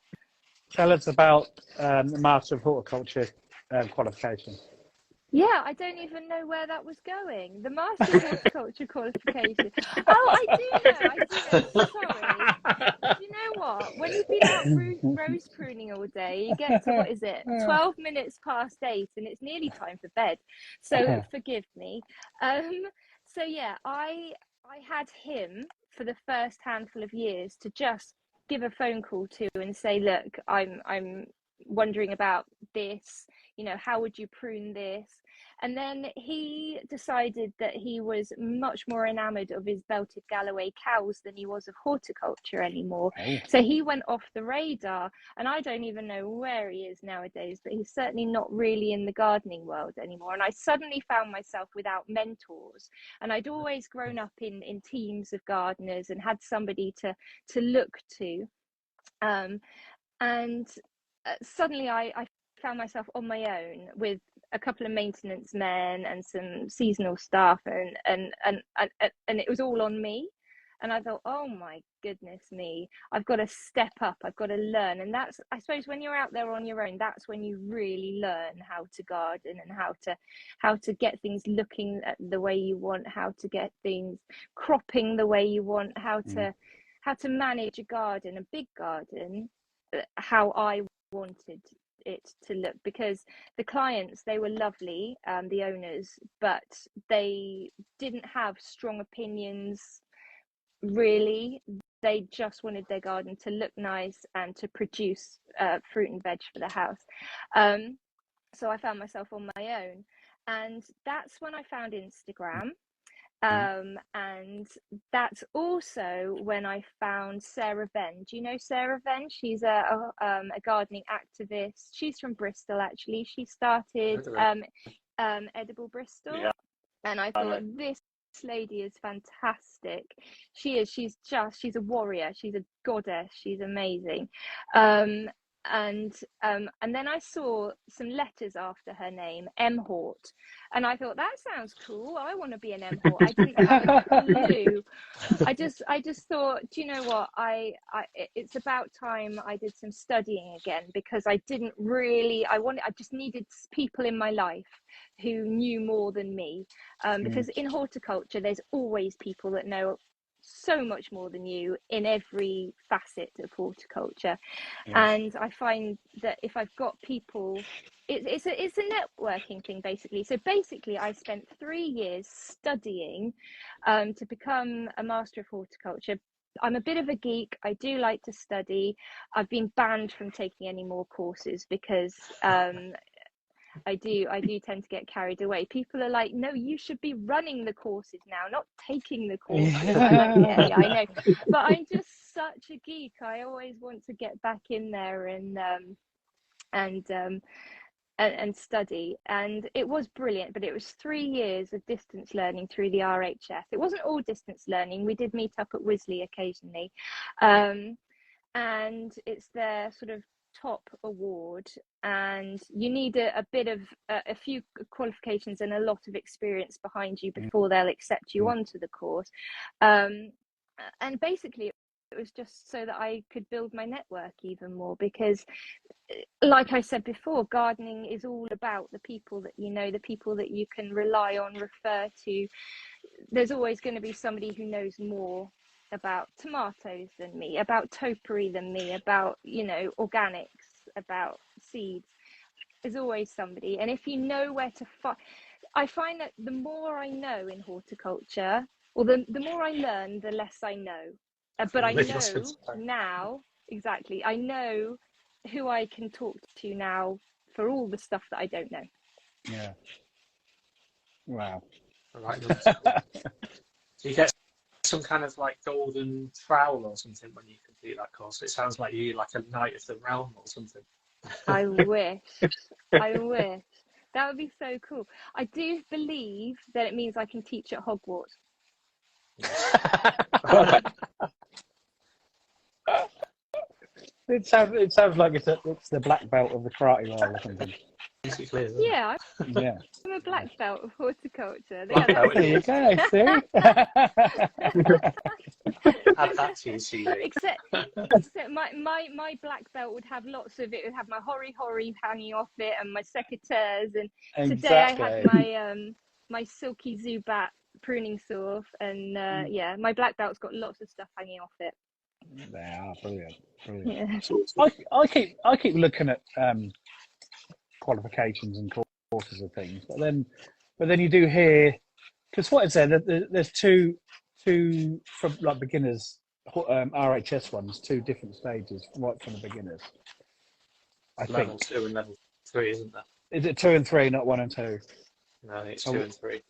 Tell us about the Master of Horticulture qualification. Yeah, I don't even know where that was going. The Master of Horticulture qualification. Oh, I do know. Sorry. Do you know what? When you've been out rose pruning all day, you get to, what is it, 12 minutes past 8, and it's nearly time for bed. So forgive me. So yeah, I had him for the first handful of years to just give a phone call to and say, look, I'm wondering about this, you know, how would you prune this? And then he decided that he was much more enamored of his belted Galloway cows than he was of horticulture anymore. So he went off the radar, and I don't even know where he is nowadays, but he's certainly not really in the gardening world anymore. And I suddenly found myself without mentors, and I'd always grown up in teams of gardeners and had somebody to look to. Suddenly I found myself on my own with a couple of maintenance men and some seasonal staff, and it was all on me. And I thought, oh my goodness me, I've got to step up, I've got to learn. And that's, I suppose, when you're out there on your own, that's when you really learn how to garden and how to get things looking at the way you want, how to get things cropping the way you want, how to manage a garden, a big garden, how I wanted it to look. Because the clients, they were lovely, the owners, but they didn't have strong opinions really. They just wanted their garden to look nice and to produce fruit and veg for the house. So I found myself on my own, and that's when I found Instagram. And that's also when I found Sarah Venn. Do you know Sarah Venn? She's a gardening activist. She's from Bristol, actually. She started Edible Bristol. Yeah. And I thought, this lady is fantastic. She's a warrior. She's a goddess. She's amazing. And then I saw some letters after her name, M Hort, and I thought, that sounds cool. I want to be an M Hort. I didn't have a clue. I just thought, do you know what? It's about time I did some studying again, because I didn't really. I just needed people in my life who knew more than me, because in horticulture, there's always people that know so much more than you in every facet of horticulture. And I find that if I've got people, it's a networking thing, basically. So basically I spent 3 years studying to become a Master of Horticulture. I'm a bit of a geek. I do like to study. I've been banned from taking any more courses because I do tend to get carried away. People are like, no, you should be running the courses now, not taking the courses. I'm like, yeah, I know. But I'm just such a geek. I always want to get back in there and and study, and it was brilliant. But it was 3 years of distance learning through the RHS. It wasn't all distance learning. We did meet up at Wisley occasionally, and it's their sort of top award, and you need a bit of a few qualifications and a lot of experience behind you before they'll accept you onto the course. And basically it was just so that I could build my network even more, because like I said before, gardening is all about the people that you know, the people that you can rely on, refer to. There's always going to be somebody who knows more about tomatoes than me, about topiary than me, about, you know, organics, about seeds. There's always somebody. And if you know where to find, I find that the more I know in horticulture, or the more I learn, the less I know. But I know now, exactly, I know who I can talk to now for all the stuff that I don't know. Yeah. Wow. All right. So you get some kind of like golden trowel or something when you complete that course. It sounds like you're like a knight of the realm or something. I wish. I wish. That would be so cool. I do believe that it means I can teach at Hogwarts. It sounds like it's the black belt of the karate roll or something. Basically, Yeah, Yeah. I'm a black belt of horticulture. There you go. See? Add that to your CV. Except my black belt would have lots of it. Would have my hori hanging off it and my secateurs. And today I had my silky Zubat pruning saw, and yeah, my black belt's got lots of stuff hanging off it. They are brilliant. Brilliant. Yeah. I keep looking at qualifications and courses and things, but then you do hear, because what is there? There's two from like beginners, RHS ones, 2 different stages right from the beginners. I Level think 2 and level 3, isn't there? Is it 2 and 3, not 1 and 2? No, I think it's 2 and 3.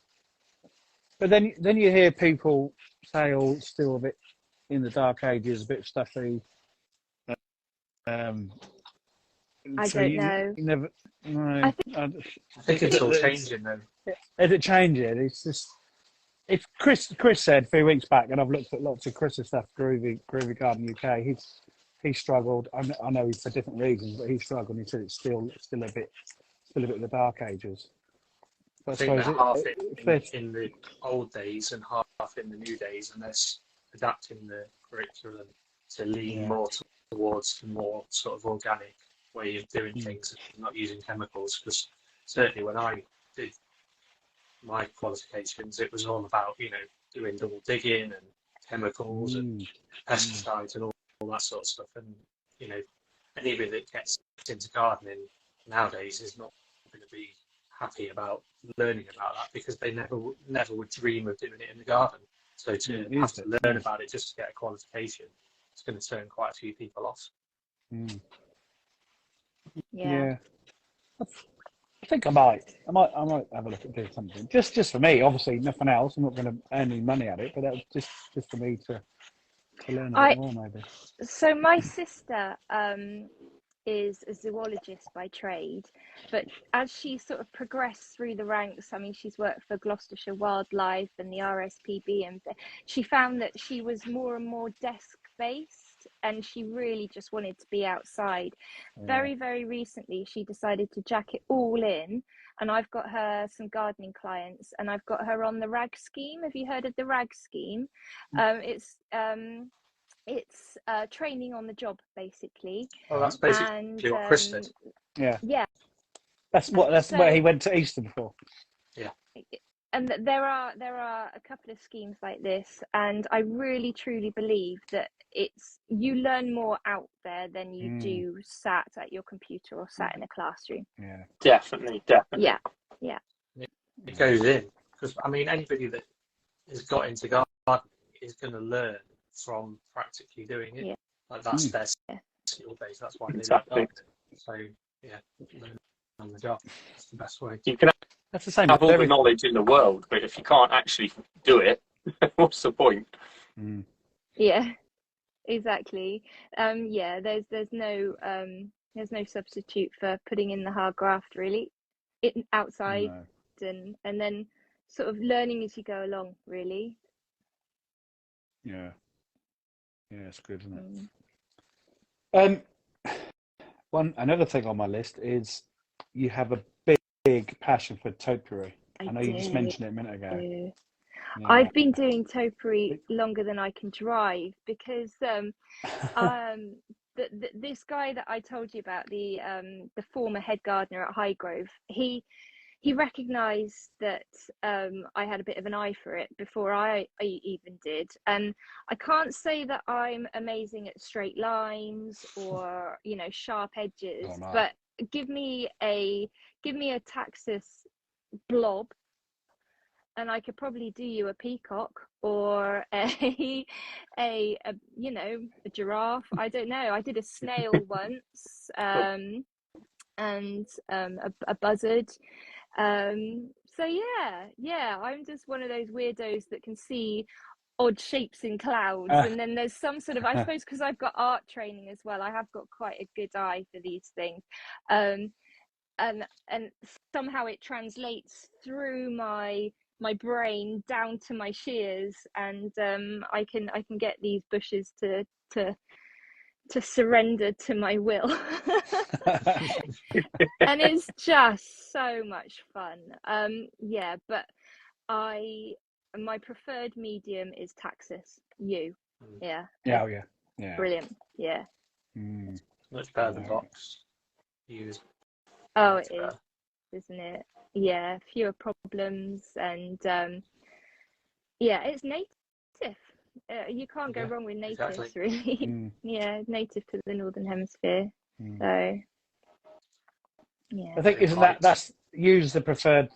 But then you hear people say, "Oh, it's still a bit in the dark ages, a bit stuffy." I don't know. You never. No, I think it's all changing though. Is it changing? It's just. If Chris said a few weeks back, and I've looked at lots of Chris's stuff, Groovy Garden UK. He struggled. I know for different reasons, but he struggled. He said it's still a bit of the dark ages. But I think they're half in the old days and half in the new days, and they're adapting the curriculum to lean more towards the more sort of organic way of doing things and not using chemicals. Because certainly when I did my qualifications, it was all about, you know, doing double digging and chemicals and pesticides and all that sort of stuff. And, you know, anybody that gets into gardening nowadays is not going to be happy about learning about that, because they never would dream of doing it in the garden. So to have to learn about it just to get a qualification, it's going to turn quite a few people off. Yeah. I think I might have a look at doing something. Just for me, obviously, nothing else. I'm not going to earn any money at it, but that was just for me to learn a bit more, maybe. So my sister is a zoologist by trade, but as she sort of progressed through the ranks, I mean, she's worked for Gloucestershire Wildlife and the RSPB, and she found that she was more and more desk-based, and she really just wanted to be outside. Very, very recently, she decided to jack it all in, and I've got her some gardening clients, and I've got her on the RAG scheme. Have you heard of the RAG scheme? It's training on the job, basically. Well, that's basically what Chris did. Yeah. That's where he went to Eastern for. Yeah. And there are a couple of schemes like this, and I really truly believe that you learn more out there than you do sat at your computer or sat in a classroom. Yeah. Definitely. Yeah. It goes in, because I mean, anybody that has got into gardening is going to learn from practically doing it. Like that's their skill base. That's why they like gardening. So learn on the job. That's the best way. You can That's the same. have all the knowledge in the world, but if you can't actually do it, what's the point? Yeah, exactly. There's no There's no substitute for putting in the hard graft, really, outside, No. and then sort of learning as you go along, really. Yeah. Yeah, it's good, isn't Mm. it? Another thing on my list is you have a big passion for topiary. I know you just mentioned it a minute ago. Yeah. Yeah. I've been doing topiary longer than I can drive, because this guy that I told you about, the former head gardener at Highgrove, he recognised that I had a bit of an eye for it before I even did. And I can't say that I'm amazing at straight lines or, you know, sharp edges, but give me a taxus blob and I could probably do you a peacock or a you know, a giraffe. I don't know. I did a snail once, and a buzzard. So yeah, I'm just one of those weirdos that can see odd shapes in clouds, and then there's some sort of, I suppose because I've got art training as well, I have got quite a good eye for these things, and somehow it translates through my brain down to my shears, and I can get these bushes to surrender to my will. And it's just so much fun. But my preferred medium is taxus. Yeah. Brilliant. Yeah. Much better than box. Use. Oh, it is, isn't it? Yeah, fewer problems, and it's native. You can't go wrong with natives, exactly. Really. Yeah, native to the Northern Hemisphere. So, yeah. I think that's used the preferred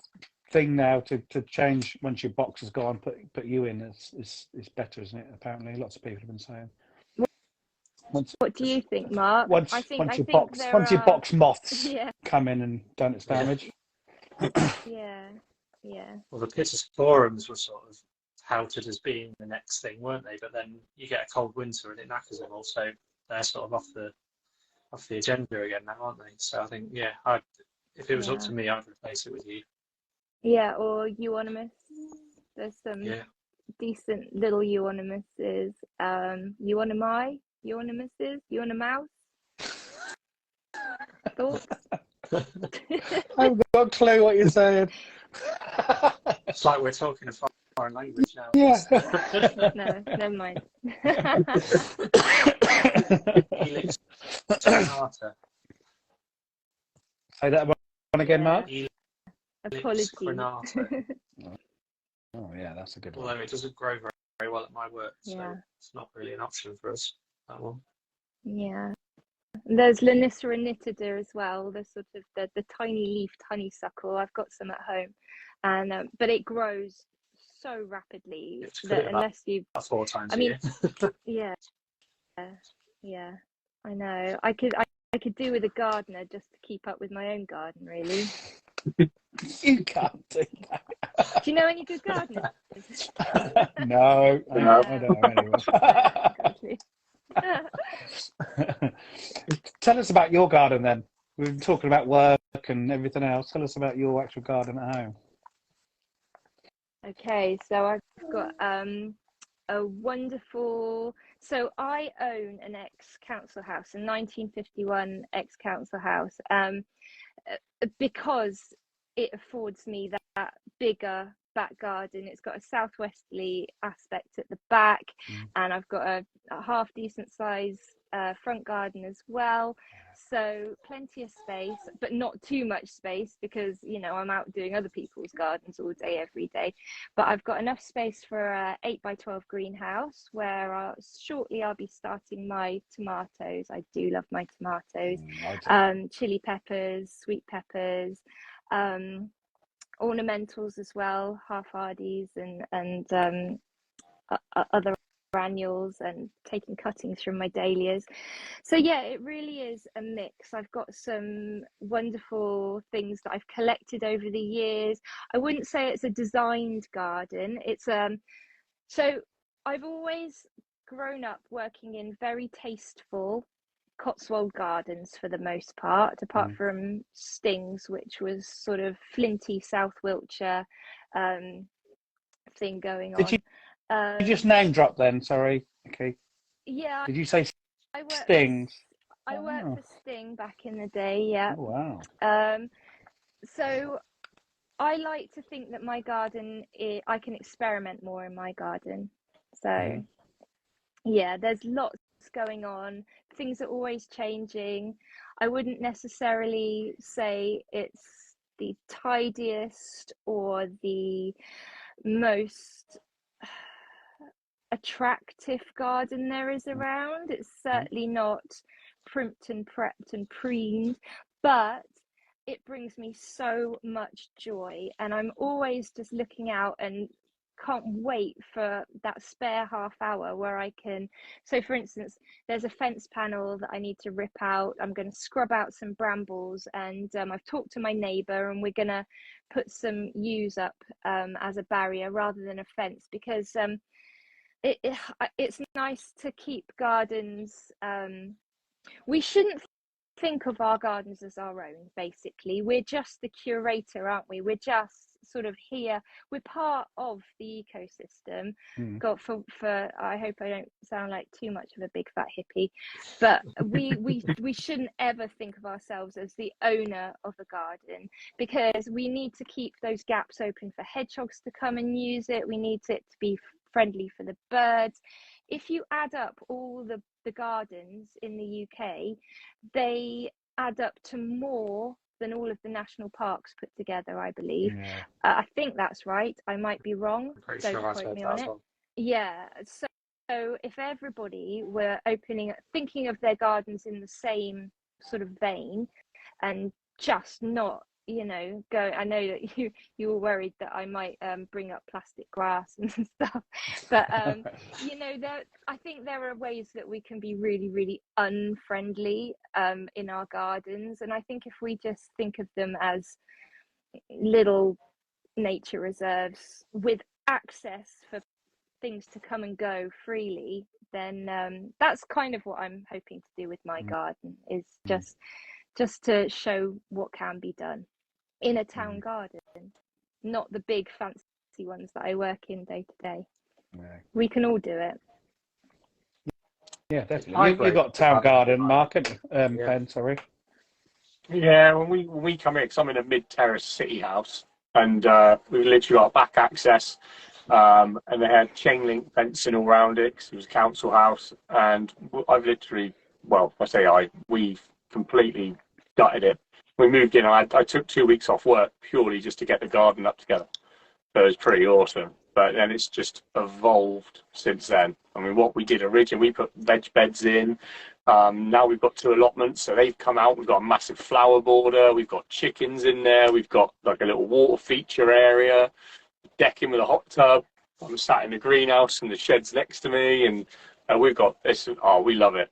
thing now to change once your box has gone. Put you in is better, isn't it? Apparently, lots of people have been saying. What do you think, Mark? Once your box moths come in and done its damage. Yeah. Well, the pittosporums were sort of touted as being the next thing, weren't they? But then you get a cold winter and it knackers them all, so they're sort of off the agenda again now, aren't they? So I think, if it was up to me, I'd replace it with you. Yeah, or euonymus. There's some decent little euonymuses. Euonymi, euonymuses, euonymouse. Thoughts? I haven't got a clue what you're saying. It's like we're talking a foreign language now. Yeah. No, never mind. Helix crenata. Say that one again, Mark. Apologies. Crenata. Oh yeah, that's a good one. Although it doesn't grow very, very well at my work, so it's not really an option for us, that one. Yeah. There's Lanicera nitida as well, the sort of the tiny leafed honeysuckle. I've got some at home, and but it grows so rapidly that unless you, 4 times a year. yeah, I know. I could do with a gardener just to keep up with my own garden, really. You can't do that. Do you know any good gardeners? No, I don't know anyone. Tell us about your garden then. We've been talking about work and everything else. Tell us about your actual garden at home. Okay, so I've got a wonderful. So I own an ex-council house, a 1951 ex-council house, because it affords me that bigger back garden. It's got a southwesterly aspect at the back, and I've got a half decent size front garden as well, so plenty of space, but not too much space, because I'm out doing other people's gardens all day every day. But I've got enough space for a 8x12 greenhouse where shortly I'll be starting my tomatoes. I do love my tomatoes. Chili peppers, sweet peppers, ornamentals as well, half hardies and other annuals, and taking cuttings from my dahlias. So it really is a mix. I've got some wonderful things that I've collected over the years. I wouldn't say it's a designed garden. It's so I've always grown up working in very tasteful Cotswold gardens for the most part, apart from Stings, which was sort of flinty South Wiltshire thing going on. Did you just name drop then? Sorry, Nikki. Yeah. Did you say I worked Stings? I worked for Sting back in the day, yeah. Oh, wow. So I like to think that my garden, I can experiment more in my garden. So yeah, there's lots going on. Things are always changing. I wouldn't necessarily say it's the tidiest or the most attractive garden there is around. It's certainly not primped and prepped and preened, but it brings me so much joy, and I'm always just looking out and can't wait for that spare half hour where I can. So for instance, there's a fence panel that I need to rip out. I'm going to scrub out some brambles, and I've talked to my neighbour, and we're going to put some yews up as a barrier rather than a fence, because it's nice to keep gardens. We shouldn't think of our gardens as our own. Basically, we're just the curator, aren't we? We're just sort of here. We're part of the ecosystem. God, for I hope I don't sound like too much of a big fat hippie, but we shouldn't ever think of ourselves as the owner of a garden, because we need to keep those gaps open for hedgehogs to come and use it. We need it to be friendly for the birds. If you add up all the gardens in the UK, they add up to more than all of the national parks put together, I believe. I think that's right. I might be wrong. Don't quote me on it. Yeah. So if everybody were thinking of their gardens in the same sort of vein, and just not, go. I know that you were worried that I might bring up plastic grass and stuff, but I think there are ways that we can be really, really unfriendly in our gardens, and I think if we just think of them as little nature reserves with access for things to come and go freely, then that's kind of what I'm hoping to do with my garden, is just to show what can be done in a town garden, not the big fancy ones that I work in day to day. We can all do it. Yeah, definitely. You've got town garden, Mark, Ben, sorry. Yeah, when we come in, because I'm in a mid-terrace city house, and we've literally got back access, and they had chain link fencing all around it, because it was a council house, and I've literally, we've completely gutted it. We moved in, I took 2 weeks off work purely just to get the garden up together. So it was pretty awesome. But then it's just evolved since then. I mean, what we did originally, we put veg beds in. Now we've got 2 allotments, so they've come out. We've got a massive flower border. We've got chickens in there. We've got like a little water feature area, decking with a hot tub. I'm sat in the greenhouse and the shed's next to me, and we've got this. Oh, we love it.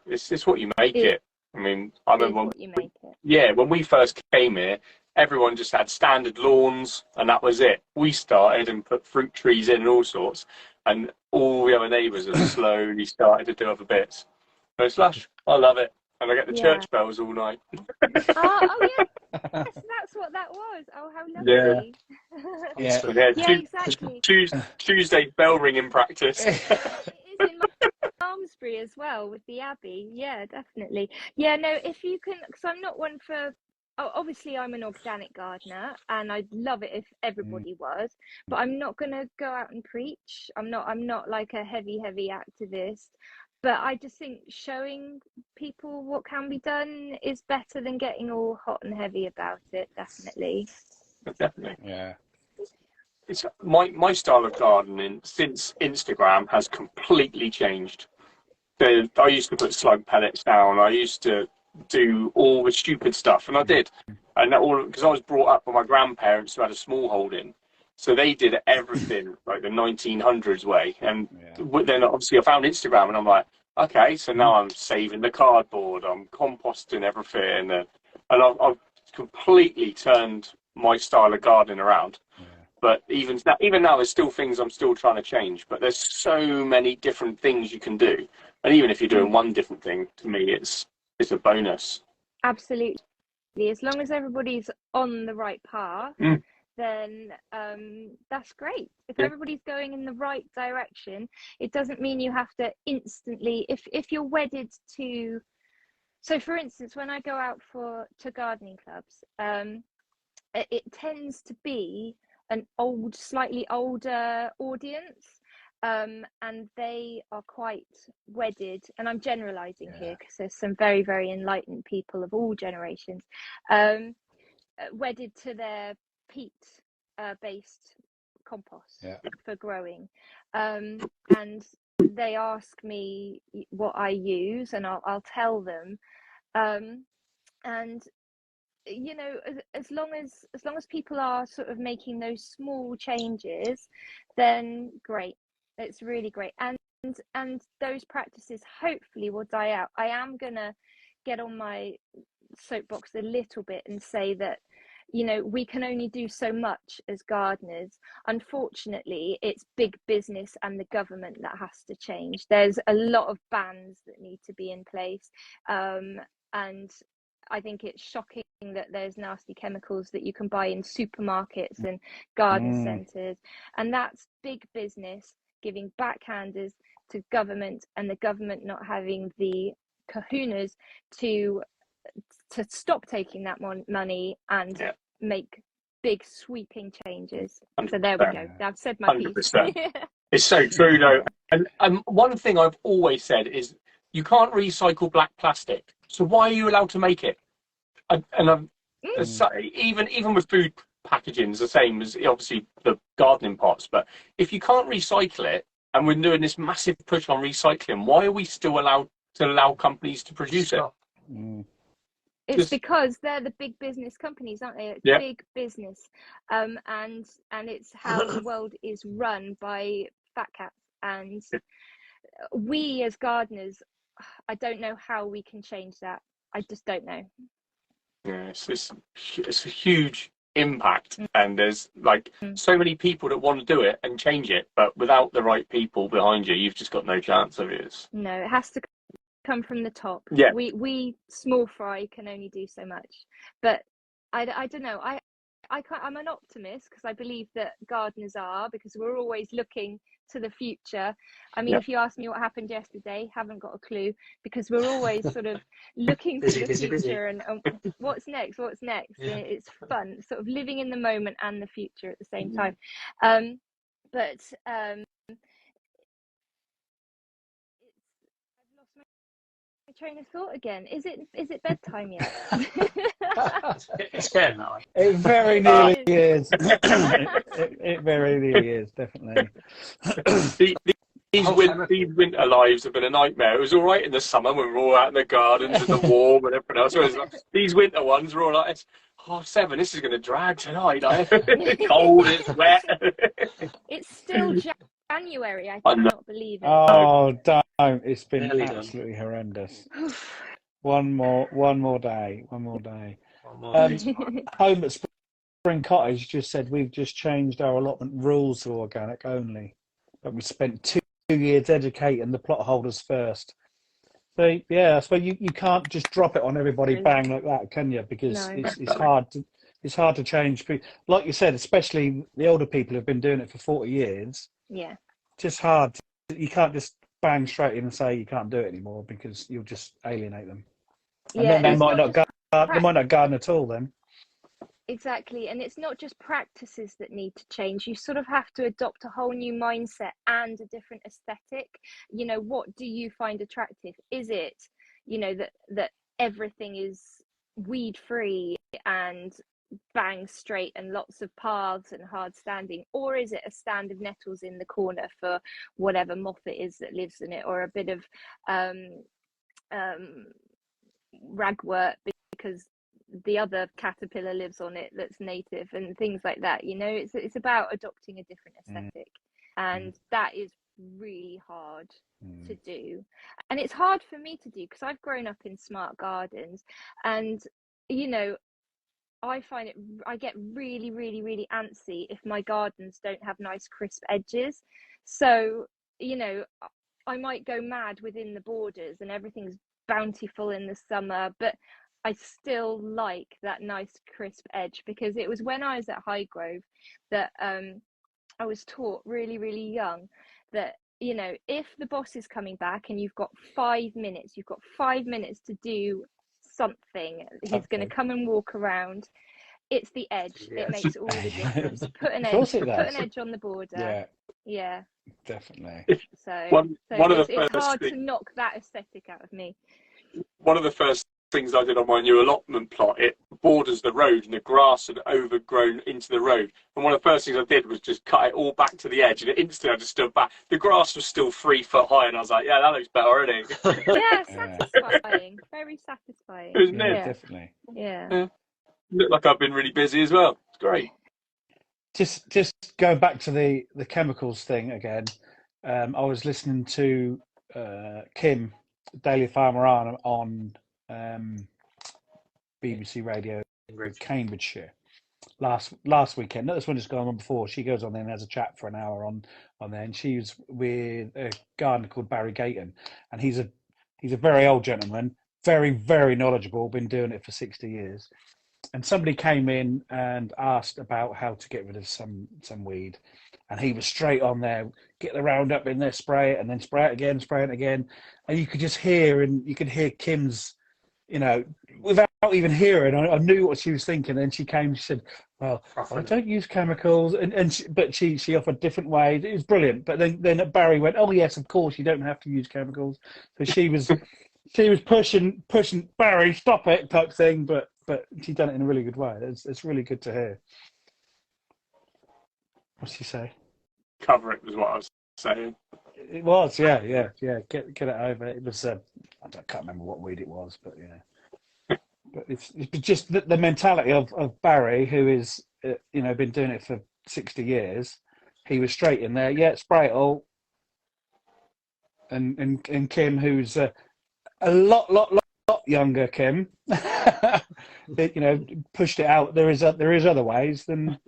It's what you make it. I mean, I remember when we first came here, everyone just had standard lawns, and that was it. We started and put fruit trees in and all sorts, and all the other neighbours have slowly started to do other bits. So it's lush. I love it. And I get the church bells all night. Oh yeah, that's what that was. Oh, how lovely. Yeah, exactly. Tuesday bell ringing practice. It is in Malmesbury as well with the Abbey. Yeah, definitely. Yeah, no, if you can, because I'm not one for. Oh, obviously, I'm an organic gardener, and I'd love it if everybody was. But I'm not going to go out and preach. I'm not like a heavy activist. But I just think showing people what can be done is better than getting all hot and heavy about it. Definitely. Yeah. It's my style of gardening since Instagram has completely changed. I used to put slug pellets down. I used to do all the stupid stuff, and I did, and that all because I was brought up by my grandparents who had a small holding, so they did everything like the 1900s way. And then obviously I found Instagram, and I'm like, okay, so now I'm saving the cardboard, I'm composting everything, and I've completely turned my style of gardening around. But even now, there's still things I'm still trying to change. But there's so many different things you can do. And even if you're doing one different thing, to me, it's a bonus. Absolutely. As long as everybody's on the right path, then that's great. If everybody's going in the right direction, it doesn't mean you have to instantly, if you're wedded to, so for instance, when I go out to gardening clubs, it tends to be an slightly older audience, and they are quite wedded, and I'm generalizing here because there's some very, very enlightened people of all generations, wedded to their peat based compost for growing, and they ask me what I use, and I'll tell them, and you know, as long as people are sort of making those small changes, then great, it's really great, and those practices hopefully will die out. I am gonna get on my soapbox a little bit and say that, you know, we can only do so much as gardeners. Unfortunately, it's big business and the government that has to change. There's a lot of bans that need to be in place, and I think it's shocking that there's nasty chemicals that you can buy in supermarkets and garden centres, and that's big business giving backhanders to government, and the government not having the kahunas to stop taking that money and make big sweeping changes. 100%. So there we go. I've said my 100%. Piece. It's so true though. And one thing I've always said is you can't recycle black plastic. So why are you allowed to make it? Even with food packaging, it's the same as obviously the gardening pots. But if you can't recycle it, and we're doing this massive push on recycling, why are we still allowed to allow companies to produce it? It's because they're the big business companies, aren't they? It's big business, and it's how the world is run by fat cats. And we as gardeners, I don't know how we can change that. I just don't know. Yeah, it's a huge impact, and there's like so many people that want to do it and change it, but without the right people behind you, you've just got no chance of it. No, it has to come from the top. We small fry can only do so much, but I don't know. I'm an optimist because I believe that gardeners are, because we're always looking to the future. I mean, if you ask me what happened yesterday, haven't got a clue, because we're always sort of looking to the future and what's next. It's fun, sort of living in the moment and the future at the same time. But I've lost my train of thought again. Is it bedtime yet? It's getting that way. It very nearly is. It very nearly is, definitely. These winter lives have been a nightmare. It was all right in the summer when we were all out in the gardens and the warm and everything else. Whereas these winter ones were all like, it's 7:30. This is going to drag tonight. It's cold. It's wet. It's still January. I cannot believe it. Oh, don't! It's been absolutely horrendous. One more day. Home at Spring Cottage just said we've just changed our allotment rules to organic only, but we spent 2 years educating the plot holders first. So I suppose you can't just drop it on everybody bang like that, can you? Because it's hard to change. Like you said, especially the older people who've been doing it for 40 years. Yeah, just hard. You can't just bang straight in and say you can't do it anymore, because you'll just alienate them. And then they might not garden at all then. Exactly. And it's not just practices that need to change. You sort of have to adopt a whole new mindset and a different aesthetic. You know, what do you find attractive? Is it, you know, that everything is weed free and bang straight and lots of paths and hard standing, or is it a stand of nettles in the corner for whatever moth it is that lives in it, or a bit of ragwort because the other caterpillar lives on it that's native, and things like that. You know, it's about adopting a different aesthetic, and that is really hard to do. And it's hard for me to do because I've grown up in smart gardens, and you know, I find I get really, really, really antsy if my gardens don't have nice crisp edges. So, you know, I might go mad within the borders and everything's bountiful in the summer, but I still like that nice crisp edge, because it was when I was at Highgrove that I was taught really, really young that, you know, if the boss is coming back and you've got 5 minutes, to do something, he's going to come and walk around. It's the edge. Yes. It makes all the difference. Put an Of course edge. it Put does. an edge on the border. Yeah, Yeah. definitely. So, One of the it's first hard to things- knock that aesthetic out of me. One of the first things I did on my new allotment plot, it borders the road and the grass had overgrown into the road. And one of the first things I did was just cut it all back to the edge, and instantly I just stood back. The grass was still 3 foot high, and I was like, yeah, that looks better already. Yeah, satisfying. Very satisfying. Isn't it? Yeah. Definitely. Yeah. Look like I've been really busy as well. It's great. Just going back to the chemicals thing again. I was listening to Kim, Daily Farmer on BBC Radio Cambridgeshire last weekend. Not this one, just gone on before. She goes on there and has a chat for an hour on there, and she was with a gardener called Barry Gayton, and he's a very old gentleman, very, very knowledgeable, been doing it for 60 years. And somebody came in and asked about how to get rid of some weed, and he was straight on there, get the Roundup in there, spray it, and then spray it again, and you could just hear, and you could hear Kim's, you know, without even hearing, I knew what she was thinking. And she came, she said, well, I don't use chemicals, but she offered different ways. It was brilliant. But then Barry went, oh yes, of course you don't have to use chemicals. So she was pushing Barry, stop it type thing, but she done it in a really good way. It's really good to hear. What's she say? Cover it was what I was saying. It was, yeah. Get it over. It was. I can't remember what weed it was, but yeah. But it's just the mentality of Barry, who is been doing it for 60 years. He was straight in there. Yeah, spray it all. And Kim, who's a lot younger, Kim, pushed it out. There is other ways than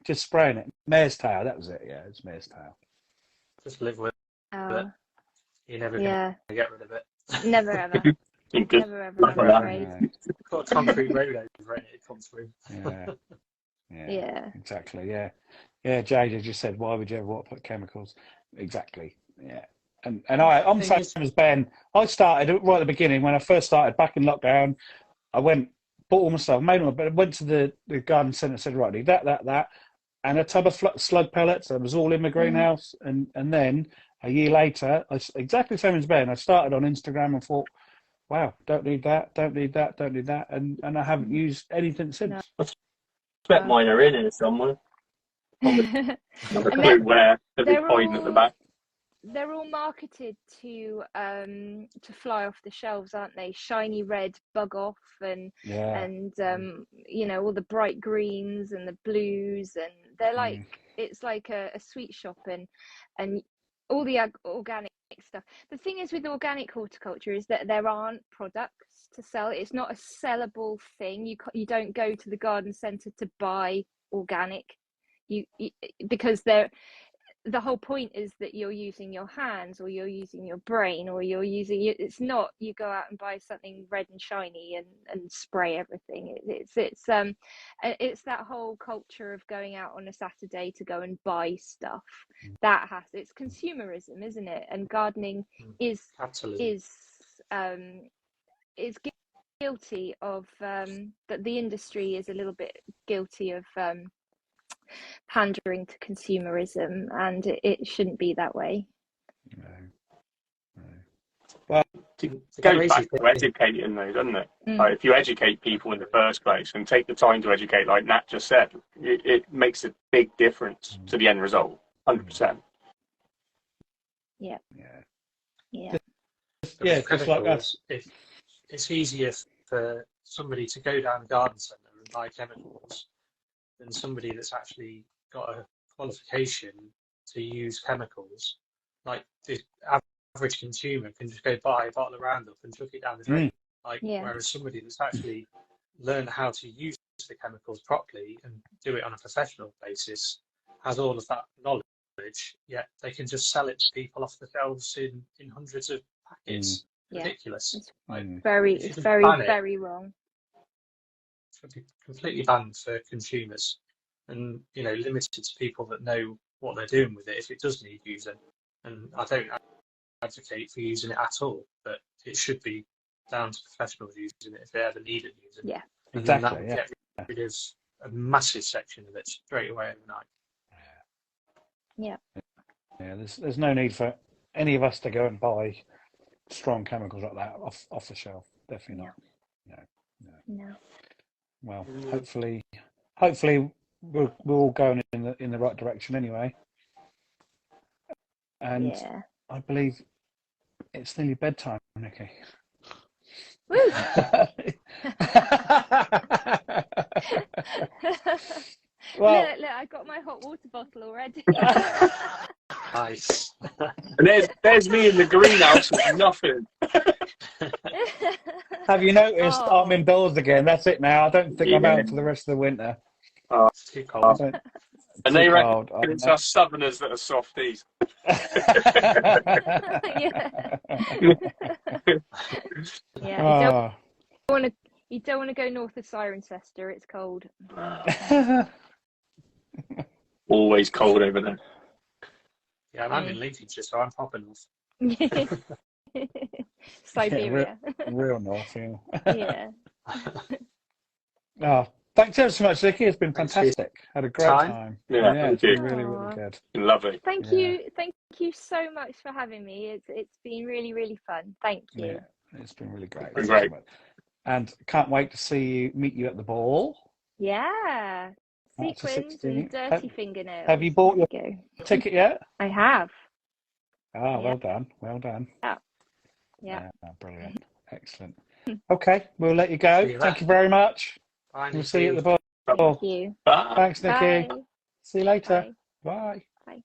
just spraying it. Mare's tail, that was it. Yeah, it's mare's tail. Just live with it. Oh, You're never going to get rid of it. never ever. Never ever, I'm afraid. Got a concrete road over it, it comes through. Yeah. Exactly. Yeah. Jada just said, why would you ever want to put chemicals? Exactly. Yeah. And I'm the same as Ben. I started right at the beginning when I first started back in lockdown. I bought all my stuff, made them, but went to the garden centre and said, right, need that, and a tub of slug pellets. That was all in my greenhouse. And then a year later, exactly the same as Ben, I started on Instagram and thought, wow, don't need that, and I haven't used anything since. No. I expect mine are in here somewhere. Not a clue where. They'll be hiding at the back. They're all marketed to fly off the shelves, aren't they? Shiny red, bug off, and all the bright greens and the blues, and they're like it's like a sweet shop, and all the organic stuff. The thing is with organic horticulture is that there aren't products to sell. It's not a sellable thing. You don't go to the garden centre to buy organic, because the whole point is that you're using your hands, or you're using your brain, or it's not you go out and buy something red and shiny and spray everything. It's that whole culture of going out on a Saturday to go and buy stuff. It's consumerism, isn't it? And gardening is guilty of that. The industry is a little bit guilty of pandering to consumerism, and it shouldn't be that way. No. Well, it goes back to educating though, doesn't it? Like, if you educate people in the first place and take the time to educate, like Nat just said, it makes a big difference to the end result, 100%. Yeah. Just like us. If it's easier for somebody to go down a garden centre and buy chemicals than somebody that's actually got a qualification to use chemicals. Like the average consumer can just go buy a bottle of Roundup and chuck it down the drain. Whereas somebody that's actually learned how to use the chemicals properly and do it on a professional basis has all of that knowledge yet they can just sell it to people off the shelves in hundreds of packets. Ridiculous. It's Like, it's very wrong. It should be completely banned for consumers, and limited to people that know what they're doing with it if it does need using. And I don't advocate for using it at all, but it should be down to professionals using it if they ever need it using. Yeah, And exactly. then that will get rid of a massive section of it straight away overnight. Yeah. Yeah, there's no need for any of us to go and buy strong chemicals like that off the shelf. Definitely not. No. Well, hopefully we're all going in the right direction anyway. And I believe it's nearly bedtime, Nikki. Woo! Well, look, I got my hot water bottle already. Nice. And there's me in the greenhouse with nothing. have you noticed I'm indoors again? That's it now. I don't think I'm out for the rest of the winter. It's too cold. And they reckon it's us southerners that are softies. Yeah. You don't want to go north of Cirencester. It's cold. Always cold over there. Yeah, I'm in Lincolnshire, so I'm popping off. Siberia. Real north, Yeah. Oh, thanks ever so much, Nikki. It's been fantastic. Had a great time. Yeah, it's been really, really good. Lovely. Thank you so much for having me. It's been really, really fun. Thank you. Yeah, it's been really great. Been great. And can't wait to meet you at the ball. Yeah. Sequins and dirty fingernails. Have you bought your ticket yet? I have. Oh, well done. Well done. Yeah. Brilliant. Excellent. Okay, we'll let you go. Thank you very much. Bye, We'll see you at the ball. Thank you. Bye. Thanks, Nikki. Bye. See you later. Bye. Bye.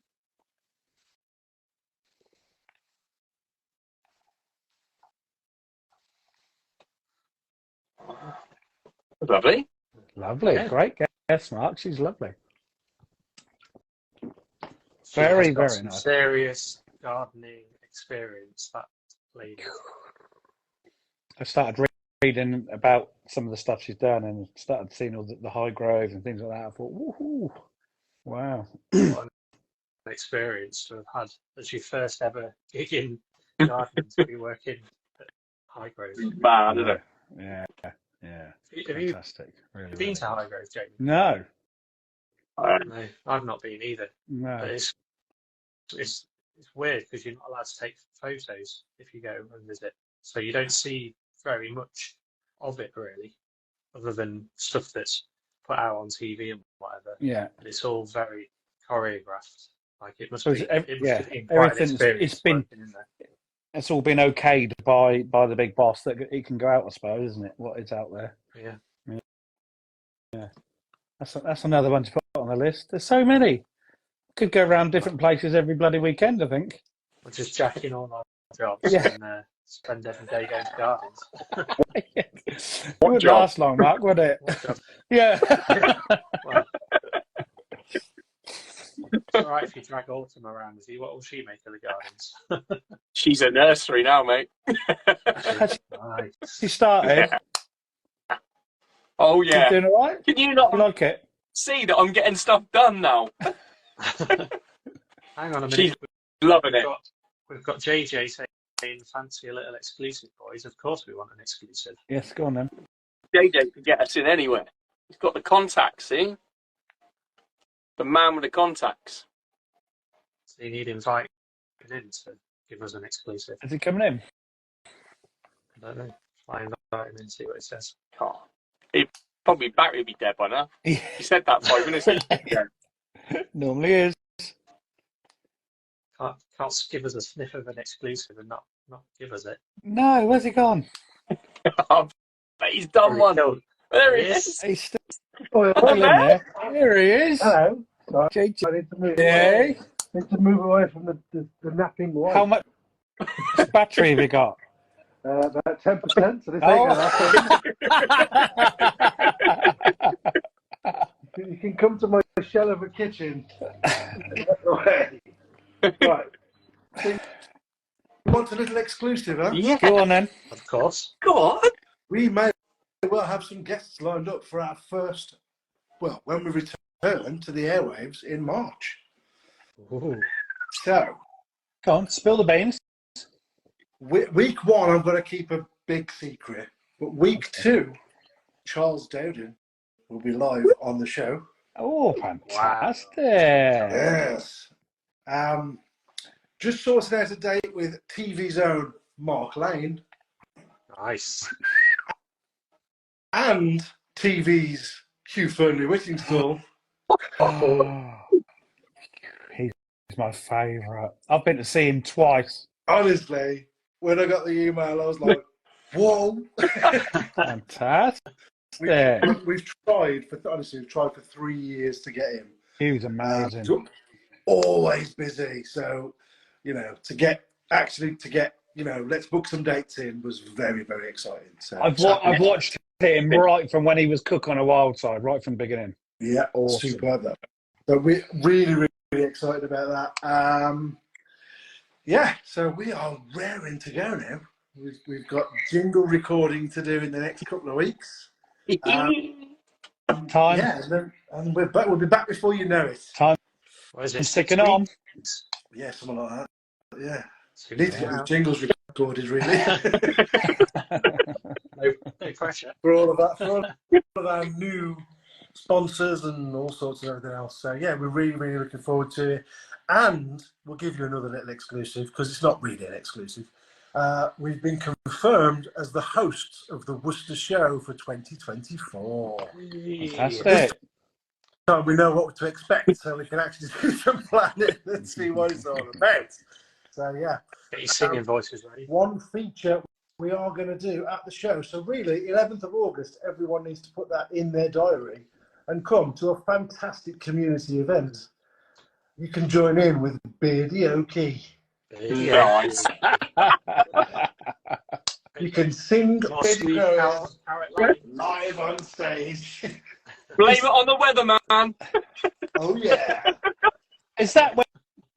Lovely. Lovely. Yeah. Great guest, Mark. She's lovely. She has Very, got very some nice. serious gardening experience, that lady. I started reading about some of the stuff she's done and started seeing all the Highgrove and things like that. I thought, woohoo, wow. What an experience to have had as your first ever gig in gardening to be working at Highgrove. Bad, isn't it? Yeah. Have you Fantastic. Really, been to Highgrove, Jamie? No. No, I've not been either. No. But it's weird because you're not allowed to take photos if you go and visit. So you don't see very much of it really, other than stuff that's put out on TV and whatever. Yeah. But it's all very choreographed. Like it must So be. it's It must have been quite an everything's experience it's been working in there. it's all been okayed by the big boss that it can go out, I suppose, isn't it? What is out there? Yeah. That's another one to put on the list. There's so many. Could go around different places every bloody weekend, I think. We're just jacking all our jobs and spend every day going to gardens. It wouldn't last long, Mark, would it? Yeah. Well, it's all right if you drag Autumn around with you. What will she make of the gardens? She's a nursery now, mate. Nice. She started. Oh, yeah. Doing all right? Can you not You like it? see that I'm getting stuff done now? Hang on a minute. She's loving it. We've got JJ saying fancy a little exclusive, boys. Of course we want an exclusive. Yes, go on then. JJ can get us in anywhere. He's got the contacts, see? The man with the contacts. So you need inviting in to give us an exclusive. Is he coming in? I don't know. Try and invite him in and see what it says. Oh, he'd probably battery would be dead by now. Yeah. He said that 5 minutes ago. Normally is. Can't give us a sniff of an exclusive and not give us it. No, where's he gone? But he's done one. Killed. There he is. He's still in there. Here he is. Hello. JJ. I need to move Yeah. away. I need to move away from the napping wife. How much battery have you got? About 10%. So this Oh. you can come to my shell of a kitchen. want a little exclusive, huh? Yeah. Go on then. Of course. Go on. We may well have some guests lined up for our first, well, when we return to the airwaves in March. Ooh. So, Go on, spill the beans. week one, I'm going to keep a big secret. But week two, Charles Dowden will be live on the show. Oh, fantastic. Yes. Just sorted out a date with TV's own Mark Lane Nice. and TV's Hugh Fernley Whittingstall. Oh, he's my favourite. I've been to see him twice. Honestly, when I got the email, I was like, whoa. Fantastic. We've tried for 3 years to get him. He was amazing. Always busy. So, to get, let's book some dates in was very, very exciting. So I've watched him right from when he was Cook on a Wild Side, right from the beginning. yeah, Awesome. superb. That. So we're really, really, really excited about that. Yeah, so we are raring to go now. We've got jingle recording to do in the next couple of weeks. Time. Yeah, and we'll be back before you know it. Time. What is it? He's sticking on. Yeah, something like that. Yeah. So, We need to get those jingles recorded, really. no pressure. for all of our new sponsors and all sorts of everything else. So yeah, we're really, really looking forward to it. And we'll give you another little exclusive, because it's not really an exclusive. We've been confirmed as the hosts of the Worcester Show for 2024. Fantastic. So we know what to expect, so we can actually do some planning and see what it's all about. So yeah. Get your singing voices ready. One feature we are going to do at the show. So really, 11th of August, everyone needs to put that in their diary and come to a fantastic community event. You can join in with Beardy Oakey. Nice. You can sing Carrot live on stage. Blame it on the weather, man. Oh yeah. Is that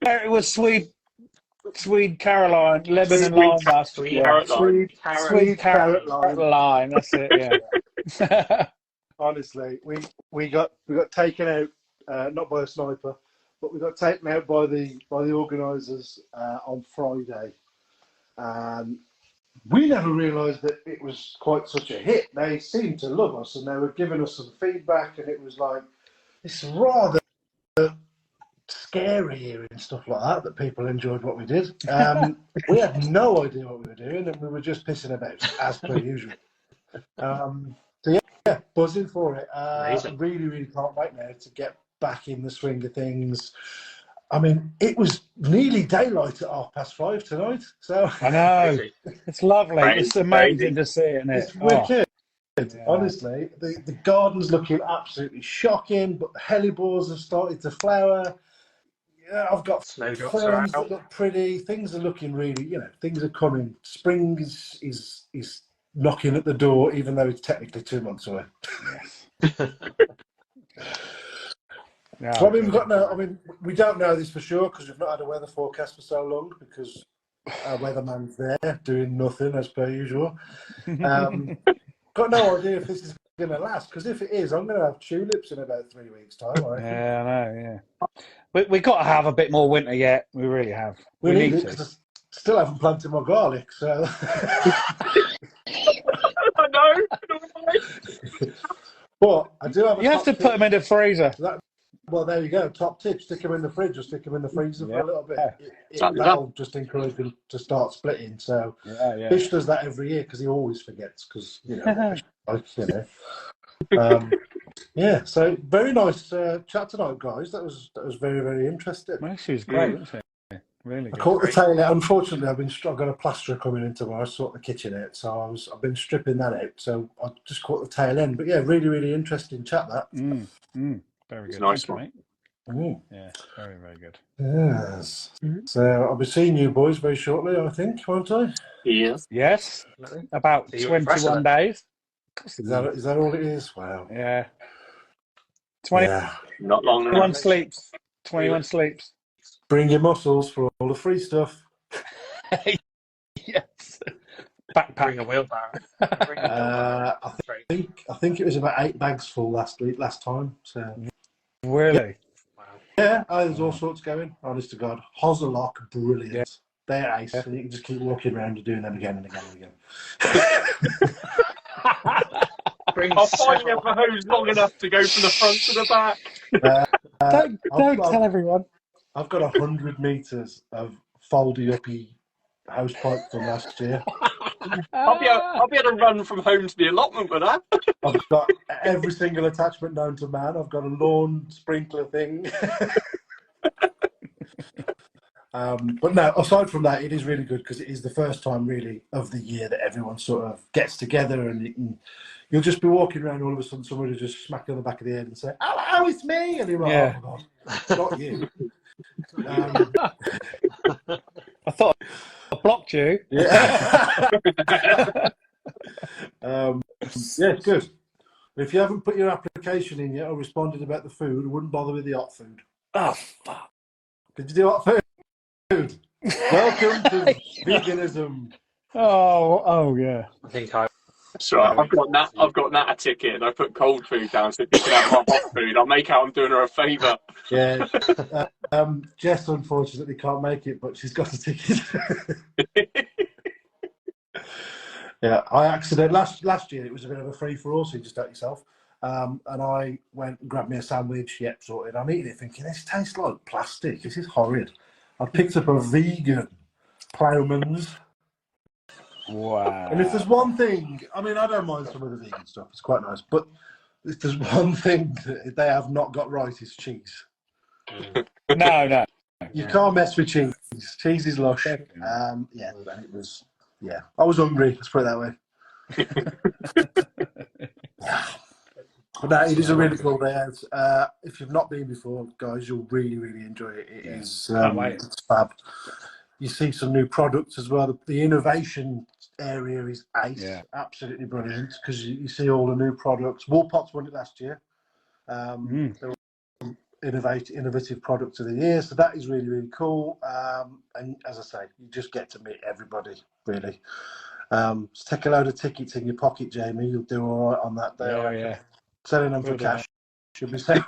where it was Swede Caroline, lemon and lime bust? Sweet Carrot Lime. That's it. Yeah. Honestly, we got taken out, not by a sniper, but we got taken out by the organisers on Friday, and we never realised that it was quite such a hit. They seemed to love us, and they were giving us some feedback, and it was like, it's rather scary hearing stuff like that people enjoyed what we did. We had no idea what we were doing, and we were just pissing about as per usual. So yeah, buzzing for it. Really, really can't wait now to get back in the swing of things. I mean, it was nearly daylight at 5:30 tonight. So I know. It's lovely. Crazy. It's amazing to see it, isn't it? it's wicked. Yeah. Honestly, the garden's looking absolutely shocking, but the hellebores have started to flower. Yeah, I've got Snowdrops are ferns that out. look pretty. Things are looking really, things are coming. Spring is knocking at the door, even though it's technically 2 months away. Yeah, So, we don't know this for sure because we've not had a weather forecast for so long, because our weatherman's there doing nothing as per usual. Got no idea if this is going to last, because if it is, I'm going to have tulips in about 3 weeks' time. I reckon. Yeah, I know. Yeah, we got to have a bit more winter yet. We really have. We need it, to. 'cause I still haven't planted my garlic, so. I know. But I do have. You have to put them in the freezer. Well, there you go. Top tip: stick them in the fridge or stick them in the freezer for a little bit. Yeah. That'll just encourage them to start splitting. So, Bish does that every year because he always forgets. Because yeah. So very nice chat tonight, guys. That was very, very interesting. Well, she was great, wasn't she? Really I good. caught the tail end. Unfortunately, I've got a plasterer coming in tomorrow to sort the kitchen out, so I've been stripping that out. So I just caught the tail end. But yeah, really, really interesting chat. That. Very good. Nice Thank you, one. mate. Yeah, very, very good. Yes. So I'll be seeing you boys very shortly, I think, won't I? Yes. Yes, about See you at 21 days. Is that all it is? Wow. Yeah. 20, Yeah. Not long 21 enough. sleeps. 21 sleeps. Bring your muscles for all the free stuff. Yes. Backpack. Bring a wheelbarrow. I think it was about 8 bags full last time. So Really? Wow. yeah, there's all sorts going. Honest to God, Hozerlock, brilliant. Yeah. They're ace, and you can just keep walking around and doing them again and again and again. I'll finally have a hose long enough to go from the front to the back. Don't tell everyone. I've got 100 meters of foldy-uppy hose pipe from last year. I'll be able to run from home to the allotment with that. I've got every single attachment known to man. I've got a lawn sprinkler thing. But no, aside from that, it is really good because it is the first time really of the year that everyone sort of gets together, and you'll just be walking around, all of a sudden somebody will just smack you on the back of the head and say, "Hello, it's me," and you're like, Yeah. "Oh my God, not you." I thought I blocked you. Yeah. Yeah, good. If you haven't put your application in yet or responded about the food, I wouldn't bother with the hot food. Oh, fuck. Did you do hot food? Welcome to veganism. Oh, yeah. I think So I've got Nat a ticket, and I put cold food down, so if you can have my hot food, I'll make out I'm doing her a favour. Yeah. Jess unfortunately can't make it, but she's got a ticket. Yeah, I accidentally last year it was a bit of a free for all, so you just help yourself. And I went and grabbed me a sandwich. Yep, sorted. I'm eating it, thinking this tastes like plastic. This is horrid. I picked up a vegan Ploughman's. Wow. And if there's one thing, I mean, I don't mind some of the vegan stuff. It's quite nice, but if there's one thing that they have not got right, it's cheese. No. You can't mess with cheese. Cheese is lush. Yeah, and it was. Yeah, I was hungry. Let's put it that way. But no, it is a really cool day out. If you've not been before, guys, you'll really, really enjoy it. It's fab. You see some new products as well. The innovation area is ace. Yeah. Absolutely brilliant because you see all the new products. Woolpots won it last year. They were innovative product of the year, so that is really, really cool. And as I say, you just get to meet everybody, really. Just take a load of tickets in your pocket, Jamie. You'll do all right on that day. Yeah. Selling them for cash should be selling.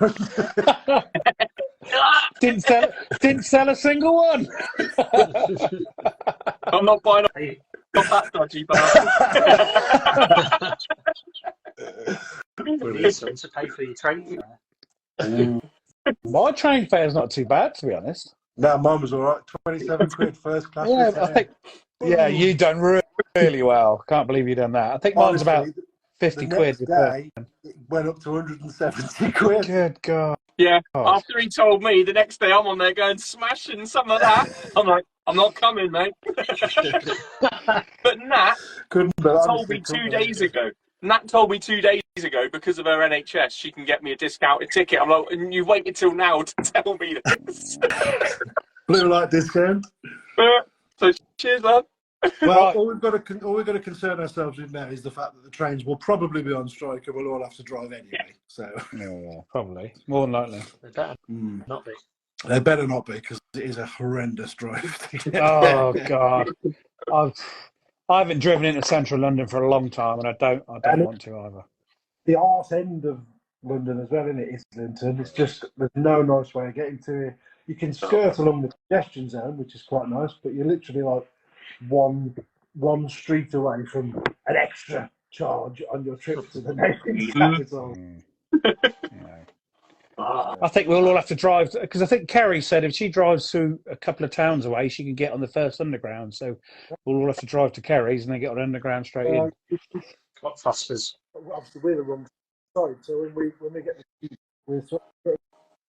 Didn't sell a single one. I'm not buying not that dodgy, but Brilliant. To pay for your train fare. My train fare is not too bad, to be honest. No, mine was all right. 27 quid first class. Yeah, I think. Yeah, you done really well. Can't believe you done that. I think mine's about 50 quid. Day, it went up to 170 quid. Good God. Yeah. After he told me, the next day I'm on there going smashing some of that. I'm like, I'm not coming, mate. But Nat told me 2 days ago. Nat told me 2 days ago because of her NHS, she can get me a discounted ticket. I'm like, and you waited till now to tell me this. Blue light discount. So cheers, lad. Well, all we've got to concern ourselves with now is the fact that the trains will probably be on strike and we'll all have to drive anyway. So yeah, probably more than likely. They better not be. They better not be because it is a horrendous drive. Oh God, I haven't driven into central London for a long time, and I don't want to either. The arse end of London as well, isn't it, Islington? It's just there's no nice way of getting to it. You can skirt along the congestion zone, which is quite nice, but you're literally like one street away from an extra charge on your trip to the next capital. I think we'll all have to drive because I think Kerry said if she drives through a couple of towns away, she can get on the first underground. So we'll all have to drive to Kerry's and then get on underground straight in. What Fosters? Obviously, we're the wrong side. So when we get we're sort of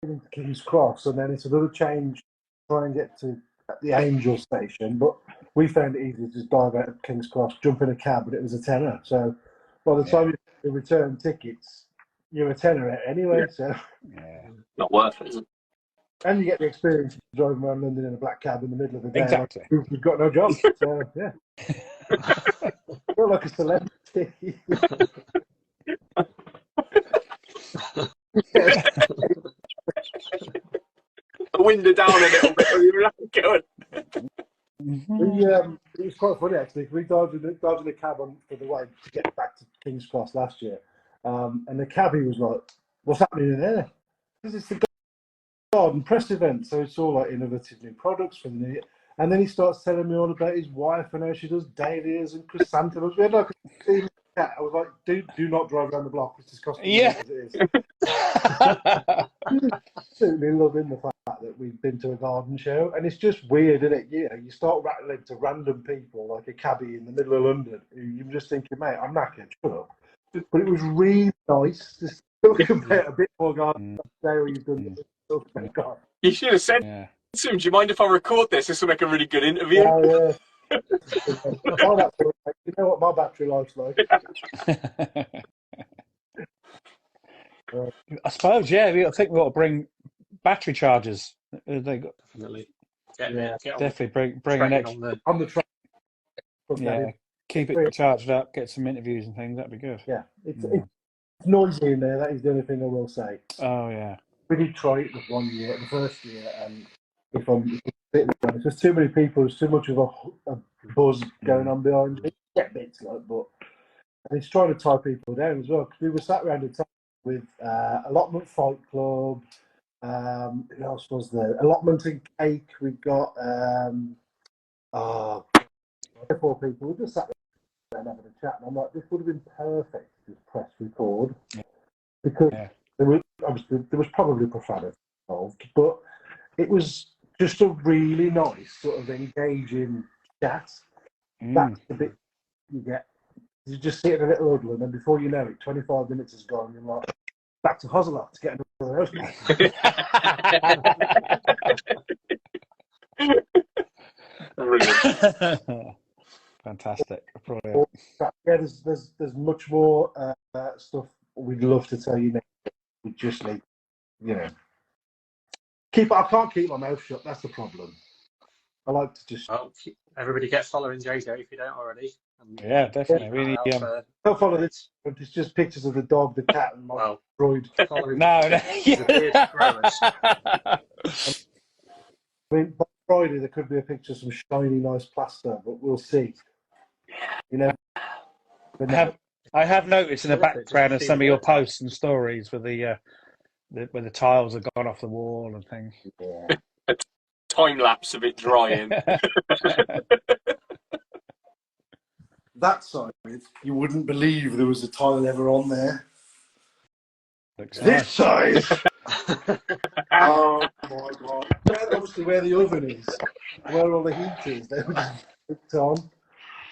into King's Cross, and then it's another change to try and get to the Angel station. But we found it easy to just dive out of King's Cross, jump in a cab, and it was a tenner. So by the time you return tickets, you're a tenner out anyway. So not worth it, is it? And you get the experience of driving around London in a black cab in the middle of the day. Exactly. Like, you've got no job. So yeah, feel like a celebrity. The window down a little bit. You're going. It was was quite funny actually. We dived in a cab on for the way to get back to King's Cross last year, and the cabbie was like, "What's happening in there?" Because it's the garden press event, so it's all like innovative new products for the new year. And then he starts telling me all about his wife and how she does dahlias and chrysanthemums. We had like a team chat. I was like, "Dude, do not drive around the block. This is costing me as it is." Absolutely loving the fact that we've been to a garden show, and it's just weird, isn't it? You start rattling to random people like a cabbie in the middle of London, who you're just thinking, "Mate, I'm knackered, shut up." But it was really nice to talk about a bit more garden there. You've done stuff about garden. You should have said to him, "Do you mind if I record this? This will make a really good interview." Oh, yeah. You know what my battery life's like. I suppose, yeah. I think we ought to bring battery chargers. They got Definitely. definitely bring an extra on the track. Yeah, keep it charged up, get some interviews and things. That'd be good. Yeah, it's noisy in there. That is the only thing I will say. Oh yeah. We did try it with 1 year, the first year, and if I'm there's too many people, there's too much of a buzz going on behind it. Get bits like, but and it's trying to tie people down as well, because we were sat around the table with Allotment Fight Club. Who else was there? Allotment and Cake. We got 4 people. We just sat around having a chat, and I'm like, this would have been perfect to just press record, because there was probably profanity involved, but it was just a really nice sort of engaging chat. That's the bit you get. You just sit in a little huddle, and then before you know it, 25 minutes is gone, and you're like, back to Hustler to get another house. Fantastic. Brilliant. Yeah, there's much more stuff we'd love to tell you next. We just need, I can't keep my mouth shut. That's the problem. I like to just. Well, everybody get following JJ if you don't already. Yeah, definitely. Really, don't follow this. It's just pictures of the dog, the cat, and my droid. No. The bearded growers. I mean, by Friday there could be a picture of some shiny, nice plaster, but we'll see. I have noticed in the background of some of your posts and stories where the tiles have gone off the wall and things. Yeah. A time lapse of it drying. That side, you wouldn't believe there was a tile ever on there. This side. Oh my god! Obviously, where the oven is, where all the heat is, they were just hooked on.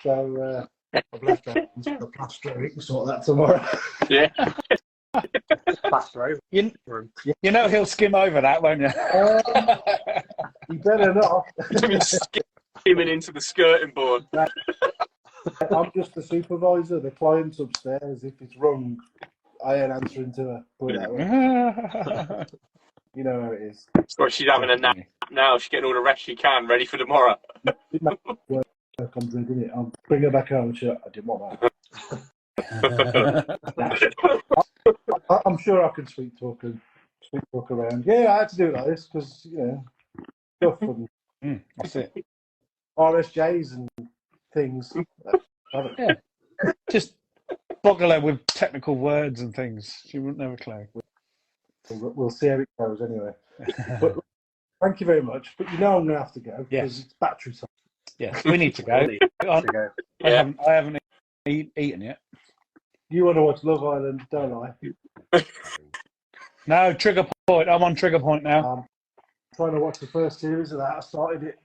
So I've left that the plaster. We can sort that tomorrow. Yeah. Plaster over. You know he'll skim over that, won't you? You better not. Skimming into the skirting board. I'm just the supervisor. The client's upstairs. If it's wrong, I ain't answering to her. Put it that way. You know how it is. So she's having a nap now. She's getting all the rest she can, ready for tomorrow. I'm drinking it. I'll bring her back home. I didn't want that. I'm sure I can sweet talk around. Yeah, I had to do it like this because stuff and that's it. RSJs and things. Yeah, just boggle her with technical words and things. She wouldn't have a clue. We'll see how it goes anyway. But thank you very much. But I'm going to have to go because it's battery time. Yeah, we need to go. I haven't eaten yet. You want to watch Love Island, don't I? No, Trigger Point. I'm on Trigger Point now. I'm trying to watch the first series of that. I started it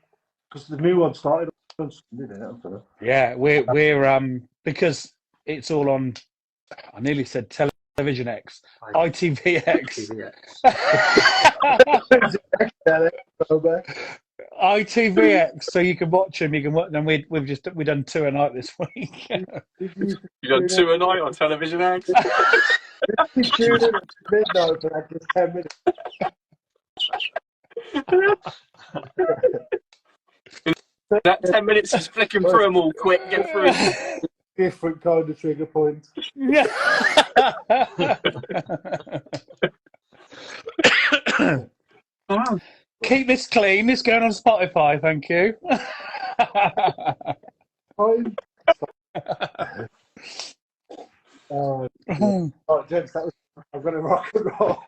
because the new one started on Sunday, didn't it? Yeah, we're because it's all on. I nearly said Television X, ITVX. ITVX, so you can watch them. You can watch them. We've done 2 a night this week. You done 2 a night on Television X? Midnight for like just 10 minutes. That 10 minutes is flicking through them all quick. Get through. Different kind of trigger point. Yeah. Keep this clean. It's going on Spotify. Thank you. fine. Oh, gents, I've got to rock and roll.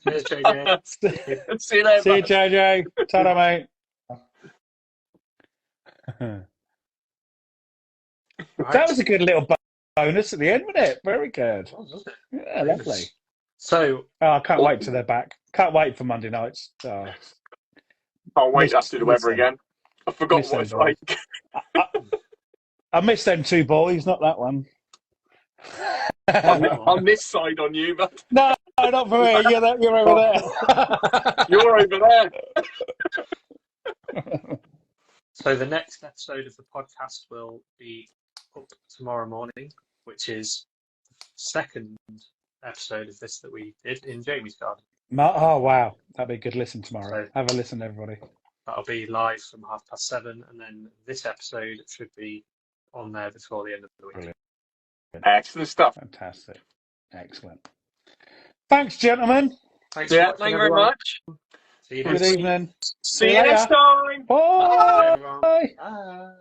Cheers, JJ. See you later. See you, JJ. Ta-da, mate. That was a good little bonus at the end, wasn't it? Very good. Yeah, lovely. So, I can't wait till they're back. Can't wait for Monday nights. Oh. Can't wait after the weather again. I forgot what it's like. I missed them two boys, not that one. on this side on you, but no, not for me. You're over there. You're over there. So the next episode of the podcast will be up tomorrow morning, which is the second episode of this that we did in Jamie's garden. Oh, wow. That'd be a good listen tomorrow. So, have a listen, everybody. That'll be live from 7:30, and then this episode should be on there before the end of the week. Brilliant. Excellent stuff. Fantastic. Excellent. Thanks, gentlemen. Thank you very much. See you Good evening. See you next time. Bye. Bye. Bye.